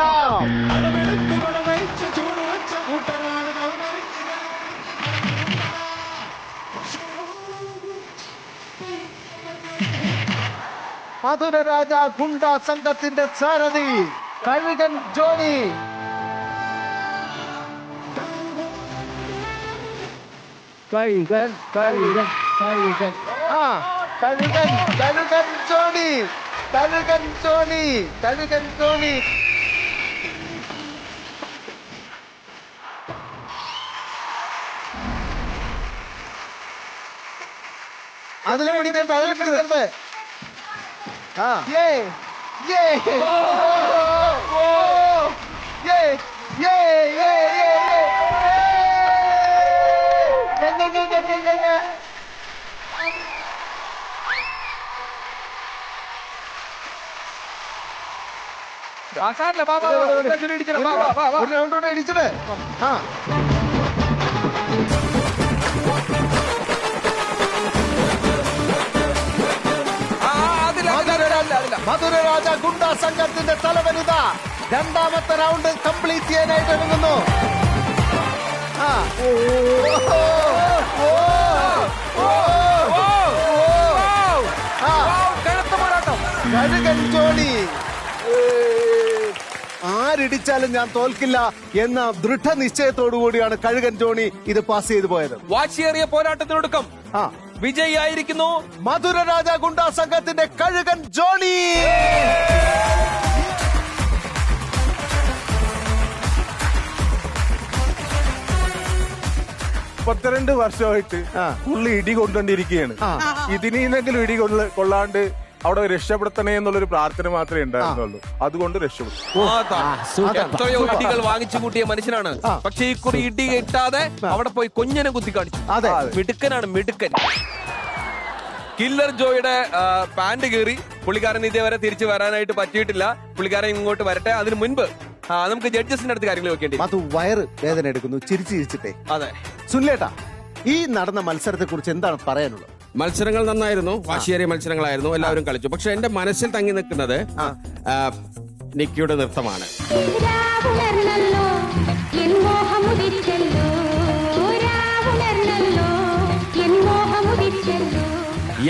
Madhuraraja ഗുണ്ടാ സംഘത്തിന്റെ സാരഥി കഴുകൻ ജോണി. കഴുകൻ ജോണി. അതിനു വേണ്ടി തലക്കെടുക്കരുത്. ഇടിച്ചിട്ട് സംഘത്തിന്റെ തലവനിത രണ്ടാമത്തെ റൗണ്ട് കംപ്ലീറ്റ് ചെയ്യാനായിട്ട് ഒരുങ്ങുന്നു. കഴുകൻ ജോണി. ആരിടിച്ചാലും ഞാൻ തോൽക്കില്ല എന്ന ദൃഢനിശ്ചയത്തോടു കൂടിയാണ് കഴുകൻ ജോണി ഇത് പാസ് ചെയ്തു പോയത്. വാശിയേറിയ പോരാട്ടത്തിനൊടുക്കം വിജയിയായിരിക്കുന്നു മധുര രാജ ഗുണ്ടാ സംഘത്തിന്റെ കഴുകൻ ജോണി. 32 വർഷമായിട്ട് പുള്ളി ഇടി കൊണ്ടുകൊണ്ടിരിക്കുകയാണ്. ഇതിനെങ്കിലും ഇടി കൊള്ളാണ്ട് അവിടെ രക്ഷപ്പെടുത്തണേ എന്നുള്ളൊരു പ്രാർത്ഥന മാത്രമേ ഉണ്ടായിരുന്നുള്ളൂ. അതുകൊണ്ട് രക്ഷപ്പെടും. എത്രയോ ഇടികൾ വാങ്ങിച്ചു കൂട്ടിയ മനുഷ്യനാണ്. പക്ഷെ ഈ കുറി ഇടി കിട്ടാതെ അവിടെ പോയി കൊഞ്ഞനെ കുത്തി കാണിച്ചു. മിടുക്കനാണ്, മിടുക്കൻ. കില്ലർ ജോയുടെ പാന്റ് കീറി പുള്ളിക്കാരൻ ഇതേവരെ തിരിച്ചു വരാനായിട്ട് പറ്റിയിട്ടില്ല. പുള്ളിക്കാരൻ ഇങ്ങോട്ട് വരട്ടെ. അതിന് മുൻപ് നമുക്ക് ജഡ്ജസിന്റെ അടുത്ത് കാര്യങ്ങൾ വെക്കേണ്ടി. അത് വയറ് വേദന എടുക്കുന്നു ചിരിച്ചു ചിരിച്ചിട്ടേ. അതെ സുനിലേട്ടാ, ഈ നടന്ന മത്സരത്തെ കുറിച്ച് എന്താണ് പറയാനുള്ളത്? മത്സരങ്ങൾ നന്നായിരുന്നു, വാശിയേറിയ മത്സരങ്ങളായിരുന്നു, എല്ലാവരും കളിച്ചു. പക്ഷെ എന്റെ മനസ്സിൽ തങ്ങി നിൽക്കുന്നത് നിക്കിയുടെ നൃത്തമാണ്.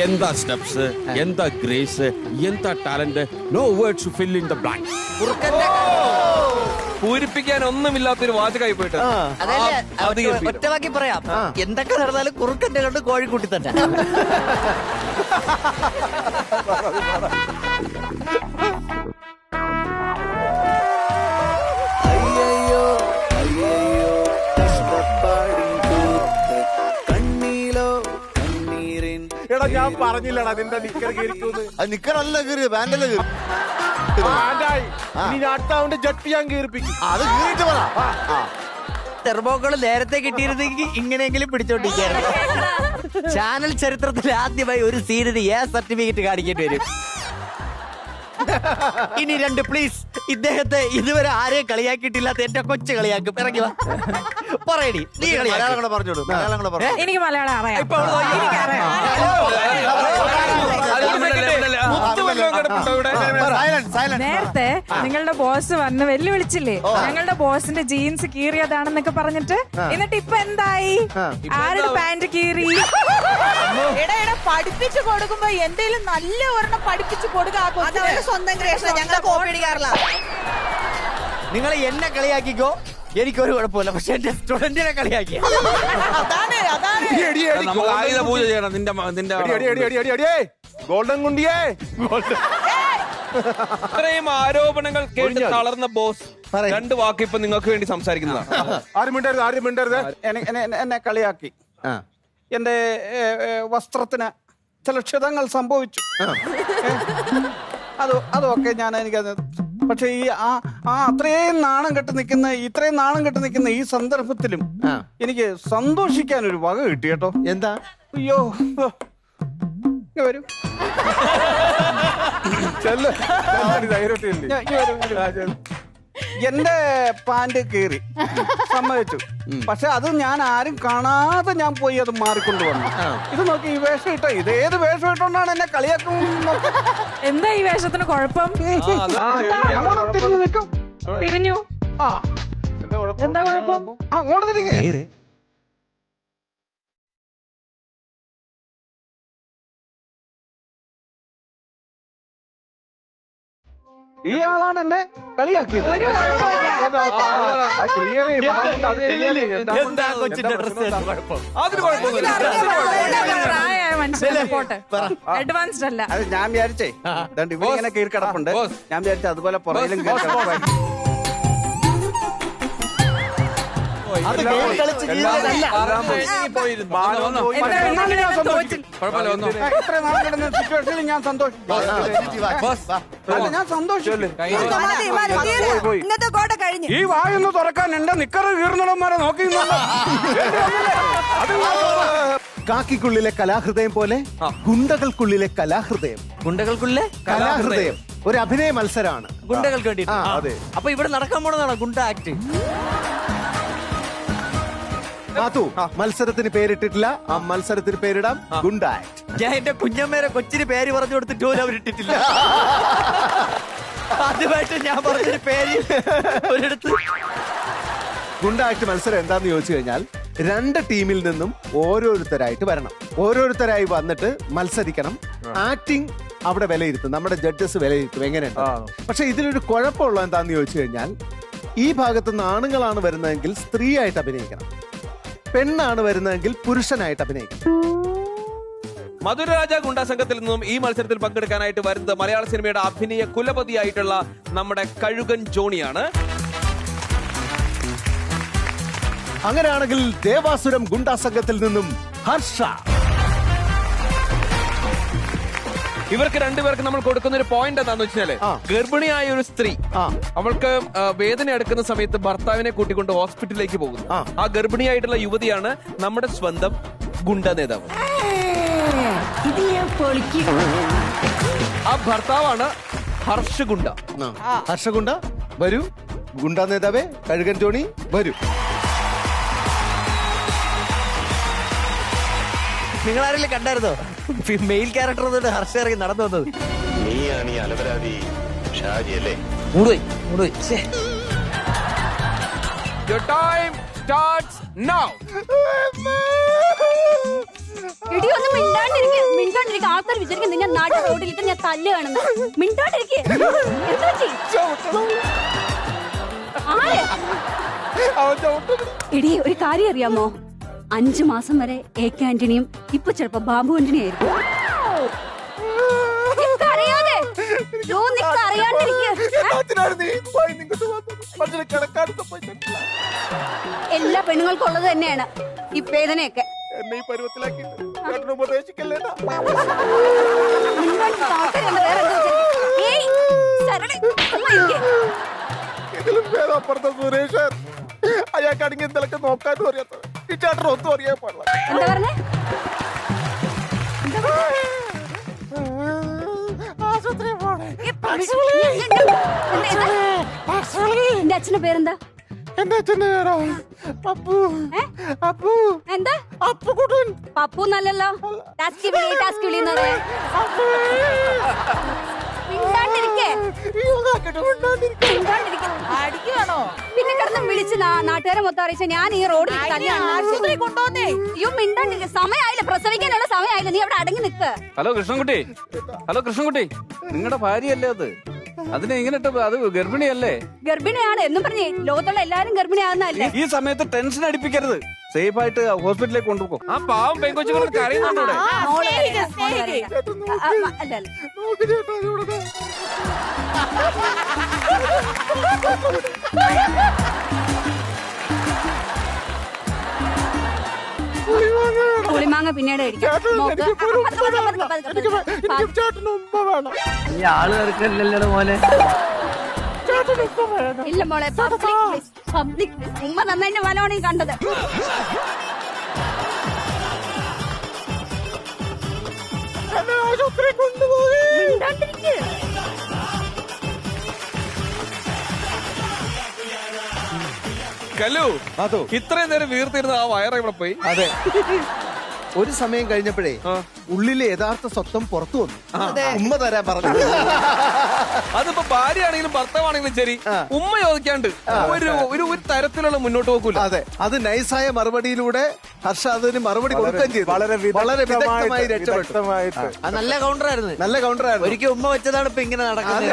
എന്താ സ്റ്റെപ്സ്, എന്താ ഗ്രേസ്, എന്താ talent. No words to fill in the blank. പൂരിപ്പിക്കാൻ ഒന്നുമില്ലാത്തൊരു വാചകമായി പോയിട്ട് ഒറ്റവാക്കി പറയാം, എന്തൊക്കെ നടന്നാലും കുറുക്കന്റെ കണ്ട് കോഴിക്കുട്ടി തന്നെ. അയ്യോ അയ്യോ കണ്ണീലോ കണ്ണീരിൻ. എടാ ഞാൻ പറഞ്ഞില്ലടാ നിന്റെ നിക്കർ കീറിക്കൂന്ന്. അത് നിക്കറല്ല കീറിയ ബാൻഡല്ല കീറി. ഇനി അടുത്ത റൗണ്ട് ജട്ടി ഞാൻ കീറിപ്പിക്കും. അത് കീറിട്ട് പറ. തെർമോക്കള് നേരത്തെ കിട്ടിയിരുന്നെങ്കിൽ ഇങ്ങനെയെങ്കിലും പിടിച്ചോണ്ടിരിക്കായിരുന്നു. ചാനൽ ചരിത്രത്തിൽ ആദ്യമായി ഒരു സീനിന് എ സർട്ടിഫിക്കറ്റ് കാണിക്കേണ്ടി വരും. ഇനി 2 പ്ലീസ്. ഇദ്ദേഹത്തെ ഇതുവരെ ആരെയും കളിയാക്കിയിട്ടില്ലാത്ത എന്റെ കൊച്ചു കളിയാക്കും. ഇറങ്ങി പറയടി, നീ മലയാളം കൂടെ പറഞ്ഞോളൂ. മലയാളം കൂടെ പറഞ്ഞു. എനിക്ക് മലയാളം അറിയാം. നേരത്തെ നിങ്ങളുടെ ബോസ് വന്ന് വെല്ലുവിളിച്ചില്ലേ, ഞങ്ങളുടെ ബോസിന്റെ ജീൻസ് കീറിയതാണെന്നൊക്കെ പറഞ്ഞിട്ട്. എന്നിട്ട് ഇപ്പൊ എന്തായി? ആരുടെ പാന്റ് കീറി? പഠിപ്പിച്ചു കൊടുക്കുമ്പോ എന്തേലും നല്ല ഒരെണ്ണം പഠിപ്പിച്ചു കൊടുക്കുക. സ്വന്തം ക്രിയേഷൻ ഞങ്ങൾ കോപ്പി അടിക്കാറില്ല. നിങ്ങൾ എന്നെ കളിയാക്കിക്കോ, എനിക്കൊരു കുഴപ്പമില്ല. പക്ഷെ എന്റെ സ്റ്റുഡന്റിനെ കളിയാക്കി. നമുക്ക് ആയുധ പൂജ ചെയ്യണം. നിന്റെ ഗോൾഡൻ കുണ്ടിയേ. ഇത്രയും ആരോപണങ്ങൾ കേട്ട് തളർന്ന ബോസ് 2 വാക്ക് ഇപ്പൊ നിങ്ങൾക്ക് വേണ്ടി സംസാരിക്കുന്നതാണ്. ആരും മിണ്ടരുത്. എന്നെ കളിയാക്കി. എന്റെ വസ്ത്രത്തിന് ചില ക്ഷതങ്ങൾ സംഭവിച്ചു. അതൊക്കെ ഞാൻ എനിക്കത്. പക്ഷെ ഈ ഇത്രയും നാണം കെട്ട് നിൽക്കുന്ന ഈ സന്ദർഭത്തിലും എനിക്ക് സന്തോഷിക്കാൻ ഒരു വക കിട്ടി കേട്ടോ. എന്താ? അയ്യോ വരൂ. എന്റെ പാന്റ് കീറി സമ്മതിച്ചു. പക്ഷെ അത് ഞാൻ ആരും കാണാതെ ഞാൻ പോയി അത് മാറിക്കൊണ്ട് വന്നു. ഇത് നോക്കി, ഈ വേഷം ഇട്ടോ, ഇത് ഏത് വേഷം ഇട്ടോണ്ടാണ് എന്നെ കളിയാക്കുന്നത്? എന്താ ഈ വേഷത്തിന് കുഴപ്പം? തിരിഞ്ഞു. എന്താ കുഴപ്പം? അങ്ങോട്ട് തിരികെ. ഈ ആളാണ് എന്നെ കളിയാക്കിയത്. അഡ്വാൻസ്ഡ് അല്ല. അത് ഞാൻ വിചാരിച്ചേ ഇവരിങ്ങനെ കീറി കിടപ്പുണ്ട്. ഞാൻ വിചാരിച്ച അതുപോലെ പുറകിലും കീറി കിടപ്പായി. സിറ്റുവേഷനിൽ ഞാൻ സന്തോഷിച്ചു. ഈ വായൊന്ന് തുറക്കാൻ എന്റെ നിക്കറ് കീറുന്നവന്മാരെ നോക്കി. കാക്കിക്കുള്ളിലെ കലാഹൃദയം പോലെ ഗുണ്ടകൾക്കുള്ളിലെ കലാഹൃദയം. ഗുണ്ടകൾക്കുള്ളിലെ കലാഹൃദയം ഒരു അഭിനയ മത്സരമാണ് ഗുണ്ടകൾക്ക് വേണ്ടി. അപ്പൊ ഇവിടെ നടക്കാൻ പോണതാണോ ഗുണ്ട ആക്ട്? മത്സരത്തിന് പേരിട്ടിട്ടില്ല. ആ മത്സരത്തിന് പേരിടാം ഗുണ്ട ആക്ട്. ഞാൻ എന്റെ കുഞ്ഞമ്മേരെ കൊച്ചിന് പേര് പറഞ്ഞു കൊടുത്തിട്ട് പോലും അവരിട്ടിട്ടില്ല. ആദ്യമായിട്ട് ഞാൻ പറഞ്ഞൊരു പേര് ഒരിടത്ത്. ഗുണ്ട ആക്ട് മത്സരം എന്താന്ന് ചോദിച്ചു കഴിഞ്ഞാൽ 2 ടീമിൽ നിന്നും ഓരോരുത്തരായിട്ട് വരണം. ഓരോരുത്തരായി വന്നിട്ട് മത്സരിക്കണം. ആക്ടിങ് അവിടെ വിലയിരുത്തും, നമ്മുടെ ജഡ്ജസ് വിലയിരുത്തും എങ്ങനെയുണ്ട്. പക്ഷെ ഇതിലൊരു കുഴപ്പമുള്ള എന്താന്ന് ചോദിച്ചു കഴിഞ്ഞാൽ ഈ ഭാഗത്ത് നിന്ന് ആണുങ്ങളാണ് വരുന്നതെങ്കിൽ സ്ത്രീയായിട്ട് അഭിനയിക്കണം, പെണ്ണാണ് വരുന്നതെങ്കിൽ പുരുഷനായിട്ട് അഭിനയിക്കണം. മധുരരാജ ഗുണ്ടാ സംഘത്തിൽ നിന്നും ഈ മത്സരത്തിൽ പങ്കെടുക്കാനായിട്ട് വരുന്നത് മലയാള സിനിമയുടെ അഭിനയ കുലപതിയായിട്ടുള്ള നമ്മുടെ കഴുകൻ ജോണിയാണ്. അങ്ങനെയാണെങ്കിൽ ദേവാസുരം ഗുണ്ടാ സംഘത്തിൽ നിന്നും ഹർഷ. ഇവർക്ക് രണ്ടുപേർക്ക് നമ്മൾ കൊടുക്കുന്ന ഒരു പോയിന്റ് എന്താന്ന് വെച്ചാല്, ഗർഭിണിയായ ഒരു സ്ത്രീ അവൾക്ക് വേദന എടുക്കുന്ന സമയത്ത് ഭർത്താവിനെ കൂട്ടിക്കൊണ്ട് ഹോസ്പിറ്റലിലേക്ക് പോകുന്നു. ആ ഗർഭിണിയായിട്ടുള്ള യുവതിയാണ് നമ്മുടെ സ്വന്തം ഗുണ്ട നേതാവ്. ആ ഭർത്താവാണ് ഹർഷഗുണ്ട. ഹർഷഗുണ്ട വരൂ. ഗുണ്ടാ നേതാവേ കഴുകൻ ജോണി വരൂ. നിങ്ങൾ ആരെങ്കിലും കണ്ടായിരുന്നോ മെയിൽ ക്യാരക്ടർ വന്നിട്ട് ഹർഷ ഇറങ്ങി നടന്നു വന്നത്? നീയാണ് ഈ അലവരാതി ഷാജി അല്ലേ? Your time starts now. ഇടി ഒന്ന് മിണ്ടാണ്ടിരിക്കുക. ആൾക്കാർ വിചാരിക്കും ഞാൻ നാട്ടിൽ റോഡിലിട്ട് ഞാൻ തല്ല് കാണുന്നു. മിണ്ടാണ്ടിരിക്കുക. ഇടി ഒരു കാര്യം അറിയാമോ? 5 മാസം വരെ AK ആന്റണിയും ഇപ്പൊ ചിലപ്പോ ബാബു ആന്റണി ആയിരിക്കും. എല്ലാ പെണ്ണുങ്ങൾക്കും ഉള്ളത് തന്നെയാണ് ഈ വേദനയൊക്കെ. എന്നെ ഈ പരുവത്തിലാക്കി ഉപദേശിക്കല്ലേ. ഇതിലും ഭേദപ്പുറത്തെ സുരേഷ് അയാൾക്കാണെങ്കിൽ എന്തൊക്കെ നോക്കാനും അറിയാത്തത്. ഈ ചേട്ടൻ ഒന്നും അറിയാൻ പാടില്ല. എന്താ പറഞ്ഞേ? ആശുപത്രി പോണേ. എന്റെ അച്ഛന്റെ പേരെന്താ? എന്റെ അച്ഛന്റെ പേരോ പപ്പു. അപ്പു. എന്താ? അപ്പുകുട്ടൻ. പപ്പു എന്നല്ലല്ലോ. ടാസ്കി വിളിയെന്ന് പറയാ. പിന്നെ കിടന്ന് വിളിച്ച് നാട്ടുകാരെ മൊത്തം അറിയിച്ച ഞാൻ ഈ റോഡിൽ ആശുപത്രി കൊണ്ടുവന്നേ. അയ്യോ മിണ്ടാണ്ടിരിക്ക. സമയമായില്ല, പ്രസവിക്കാനുള്ള സമയമായില്ല. നീ അവിടെ അടങ്ങി നിക്ക്. ഹലോ കൃഷ്ണൻകുട്ടി, നിങ്ങളുടെ ഭാര്യയല്ലേ അത്? അതിനെ ഇങ്ങനെ അത് ഗർഭിണിയല്ലേ? ഗർഭിണിയാണ് എന്നും പറഞ്ഞേ ലോകത്തുള്ള എല്ലാരും ഗർഭിണിയാകുന്നല്ലേ. ഈ സമയത്ത് ടെൻഷൻ അടിപ്പിക്കരുത്. സേഫ് ആയിട്ട് ഹോസ്പിറ്റലിലേക്ക് കൊണ്ടുപോകും. ആ പാവം പെൺകൊച്ചുങ്ങൾക്ക് അറിയുന്നുണ്ടോ? പുളിമാങ്ങ പിന്നീട് ആള് തീർക്കല്ലോ മോനെ. ഇല്ല മോളെ, പബ്ലിക് ഉമ്മ നന്നായിട്ട് വലമാണ് ഈ കണ്ടത്. കലു, ഇത്രയും നേരം വീർത്തിരുന്ന ആ വയറ് ഇവിടെ പോയി. അതെ, ഒരു സമയം കഴിഞ്ഞപ്പോഴേ ഉള്ളിലെ യഥാർത്ഥ സ്വത്വം പുറത്തു വന്നു. ഉമ്മ തരാൻ പറഞ്ഞു. അതിപ്പോ ഭാര്യയാണെങ്കിലും ഭർത്താവാണെങ്കിലും ശരി, ഉമ്മ ചോദിക്കാണ്ട് ഒരു തരത്തിലുള്ള മുന്നോട്ട് പോകൂല. അതെ, അത് നൈസായ മറുപടിയിലൂടെ ഹർഷ അതിന് മറുപടി കൊടുക്കുകയും ചെയ്തു. വളരെ വിദഗ്ധമായി രക്ഷപ്പെട്ടു. നല്ല കൗണ്ടറായിരുന്നു. നല്ല കൗണ്ടറായിരുന്നു. ഒരിക്കൽ ഉമ്മ വെച്ചതാണ് ഇപ്പൊ ഇങ്ങനെ നടക്കുന്നത്.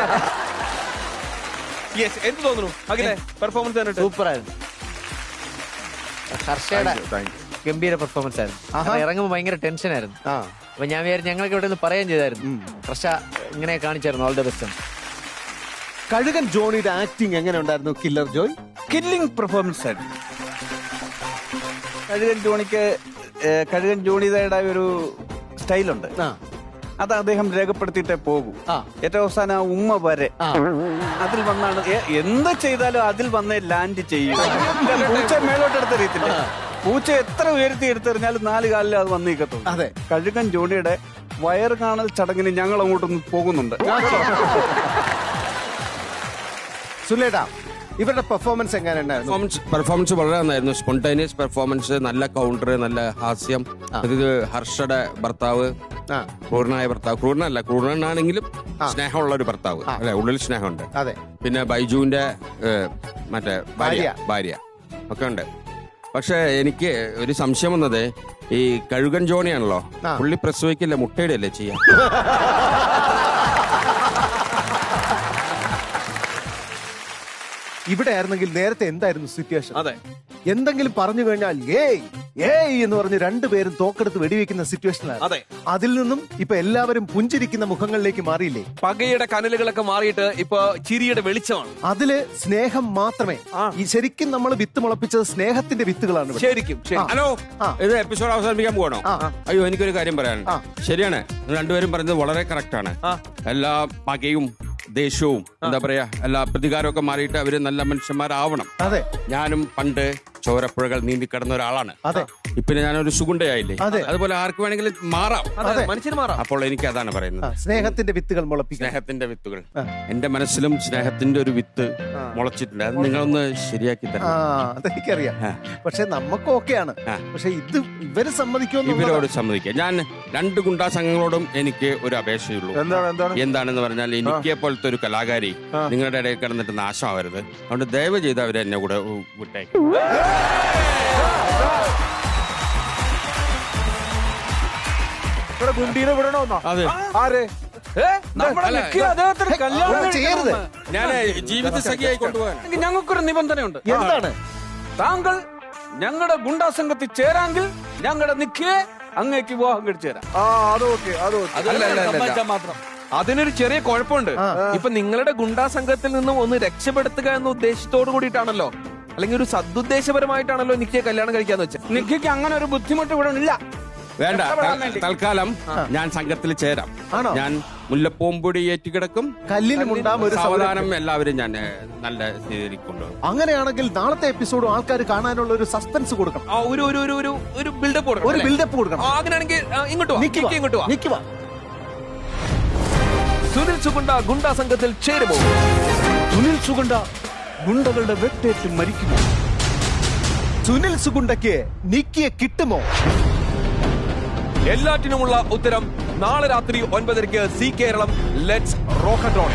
എന്ത് തോന്നുന്നു അഖിലെ? പെർഫോമൻസ് സൂപ്പറായിരുന്നു. ഹർഷയുടെ ഗംഭീര പെർഫോമൻസ് ആയിരുന്നു. ഇറങ്ങുമ്പോൾ ഭയങ്കര ടെൻഷൻ ആയിരുന്നു. അപ്പൊ ഞാൻ വിചാരിച്ചു ഞങ്ങൾക്ക് ഇവിടെ നിന്ന് പറയുകയും ചെയ്തായിരുന്നു. ഹർഷ ഇങ്ങനെ കാണിച്ചായിരുന്നു. All the best. കഴുകൻ ജോണിയുടെ ആക്ടിങ് എങ്ങനെ ഉണ്ടായിരുന്നു? കില്ലർ ജോയ് കില്ലിംഗ് പെർഫോമൻസ് ആയിരുന്നു. കഴുകൻ ജോണിയുടെ ഒരു സ്റ്റൈലുണ്ട്. അത് അദ്ദേഹം രേഖപ്പെടുത്തിയിട്ടേ പോകൂ. ഏറ്റവും അവസാനം ഉമ്മ വരെ അതിൽ വന്നാണ് എന്ത് ചെയ്താലും അതിൽ വന്നേ ലാൻഡ് ചെയ്യും. പൂച്ച മേലോട്ടെടുത്തറിയത്തില്ല. പൂച്ച എത്ര ഉയർത്തി എടുത്തെറിഞ്ഞാലും 4 കാലിൽ അത് വന്നേക്കത്തുള്ളൂ. അതെ, കഴുകൻ ജോണിയുടെ വയറ് കാണൽ ചടങ്ങിന് ഞങ്ങൾ അങ്ങോട്ടൊന്ന് പോകുന്നുണ്ട്. സുലേട്ടാ, ഇവരുടെ പെർഫോമൻസ് എങ്ങനെ ഉണ്ടായിരുന്നു? പെർഫോമൻസ് വളരെ നന്നായിരുന്നു. സ്പോണ്ടേനിയസ് പെർഫോമൻസ്, നല്ല കൗണ്ടർ, നല്ല ഹാസ്യം. ഇത് ഹർഷയുടെ ഭർത്താവ് ക്രൂരനായ ഭർത്താവ്, ക്രൂരനല്ല, ക്രൂരനാണെങ്കിലും സ്നേഹമുള്ള ഒരു ഭർത്താവ് അല്ലെ, ഉള്ളിൽ സ്നേഹമുണ്ട്. അതെ. പിന്നെ ബൈജുവിന്റെ മറ്റേ ഭാര്യ ഒക്കെ ഉണ്ട്. പക്ഷെ എനിക്ക് ഒരു സംശയം വന്നത് ഈ കഴുകൻ ജോണിയാണല്ലോ, പുള്ളി പ്രസവിക്കില്ല, മുട്ടയുടെ അല്ലേ ചെയ്യാം. ഇവിടെ ആയിരുന്നെങ്കിൽ നേരത്തെ എന്തായിരുന്നു സിറ്റുവേഷൻ? അതെ, എന്തെങ്കിലും പറഞ്ഞു കഴിഞ്ഞാൽ ഏയ് ഏയ് എന്ന് പറഞ്ഞ് രണ്ടുപേരും തോക്കെടുത്ത് വെടിവെക്കുന്ന സിറ്റുവേഷനാണ്. അതെ. അതിൽ നിന്നും ഇപ്പൊ എല്ലാവരും പുഞ്ചിരിക്കുന്ന മുഖങ്ങളിലേക്ക് മാറിയില്ലേ? പകയുടെ കനലുകളൊക്കെ മാറിയിട്ട് ഇപ്പൊ ചിരിയുടെ വെളിച്ചമാണ്. അതില് സ്നേഹം മാത്രമേ. ഈ ശരിക്കും നമ്മൾ വിത്ത് മുളപ്പിച്ചത് സ്നേഹത്തിന്റെ വിത്തുകളാണ് ഇവിടെ. ശരിക്കും. ഹലോ, ഇത് എപ്പിസോഡ് അവസാനിപ്പിക്കാൻ പോകണോ? അയ്യോ, എനിക്കൊരു കാര്യം പറയാനുണ്ട്. ശരിയാണ്, രണ്ടുപേരും പറഞ്ഞത് വളരെ കറക്റ്റ് ആണ്. എല്ലാ പകയും ദേഷ്യവും എന്താ പറയാ, എല്ലാ പ്രതികാരമൊക്കെ മാറിയിട്ട് അവര് നല്ല മനുഷ്യന്മാരാവണം. അതെ. ഞാനും പണ്ട് ചോരപ്പുഴകൾ നീന്തി കിടന്ന ഒരാളാണ്. അതെ. ഇപ്പൊ ഞാനൊരു സുഗുണ്ടയായില്ലേ? അതുപോലെ ആർക്ക് വേണമെങ്കിലും മാറാം, മനുഷ്യന് മാറാം. അപ്പോൾ എനിക്ക് അതാണ് പറയുന്നത്, സ്നേഹത്തിന്റെ വിത്തുകൾ മുളപ്പിക്കുക. സ്നേഹത്തിന്റെ വിത്തുകൾ. എന്റെ മനസ്സിലും സ്നേഹത്തിന്റെ ഒരു വിത്ത് മുളച്ചിട്ടുണ്ട്. അത് നിങ്ങളൊന്ന് ശരിയാക്കി തരണം. അതെനിക്കറിയാം. പക്ഷെ നമുക്ക് ഓക്കെയാണ്. പക്ഷെ ഇത് ഇവര് സമ്മതിക്കുമെന്ന് ഇവരോട് സമ്മതിക്കാം. ഞാൻ 2 ഗുണ്ടാ സംഘങ്ങളോടും എനിക്ക് ഒരു അപേക്ഷയുള്ളൂ. എന്താണെന്ന് പറഞ്ഞാൽ, എനിക്ക് പോലത്തെ ഒരു കലാകാരി നിങ്ങളുടെ ഇടയിൽ കിടന്നിട്ട് നാശമാവരുത്. അതുകൊണ്ട് ദയവ് ചെയ്ത് അവരെ എന്നെ കൂടെ വിട്ടേക്കും. ഗുണ്ടീനെ വിടണോന്നോ? അതെ. ആര്? ചെയ്യരുത്. ഞാൻ ജീവിത സഖിയായി കൊണ്ടുപോകാൻ ഞങ്ങൾക്കൊരു നിബന്ധനയുണ്ട്. എന്താണ്? താങ്കൾ ഞങ്ങളുടെ ഗുണ്ടാ സംഘത്തിൽ ചേരാമെങ്കിൽ ഞങ്ങളുടെ നിക്കിയെ അങ്ങേക്ക് വിവാഹം കഴിച്ചു തരാം. മാത്രം. അതിനൊരു ചെറിയ കുഴപ്പമുണ്ട്. ഇപ്പൊ നിങ്ങളുടെ ഗുണ്ടാ സംഘത്തിൽ നിന്നും ഒന്ന് രക്ഷപ്പെടുത്തുക എന്ന ഉദ്ദേശത്തോട് കൂടിയിട്ടാണല്ലോ, അല്ലെങ്കിൽ ഒരു സദുദ്ദേശപരമായിട്ടാണല്ലോ നിക്കിയെ കല്യാണം കഴിക്കാന്ന് വെച്ചാൽ. നിക്കിക്ക് അങ്ങനെ ഒരു ബുദ്ധിമുട്ട് ഇവിടെ ഇല്ല. വേണ്ട, തൽക്കാലം ഞാൻ സംഘത്തിൽ ചേരാം. ഞാൻ മുല്ലപ്പൂമ്പൊടി ഏറ്റുകിടക്കും, കല്ലിലുമുണ്ടാകും ഒരു സാവധാനം എല്ലാവരും ഞാൻ നല്ല രീതിയിൽ കൊണ്ടുപോകും. അങ്ങനെയാണെങ്കിൽ നാളത്തെ എപ്പിസോഡ് ആൾക്കാർ കാണാനുള്ള ഒരു സസ്പെൻസ് കൊടുക്കണം. ഒരു ബിൽഡപ്പ് കൊടുക്കണം. ഒരു ബിൽഡപ്പ് കൊടുക്കണം. അങ്ങനെയാണെങ്കിൽ ഇങ്ങോട്ട് വാ. സുനിൽ സുഗുണ്ട ഗുണ്ടാ സംഘത്തിൽ ചേരുമോ? സുനിൽ സുഗുണ്ട ഗുണ്ടകളുടെ വെട്ടേറ്റ് മരിക്കുമോ? സുനിൽ സുഗുണ്ടയ്ക്ക് നിക്കിയെ കിട്ടുമോ? എല്ലാറ്റിനുമുള്ള ഉത്തരം നാളെ രാത്രി 9:30 Zee Keralam. Let's rock and role.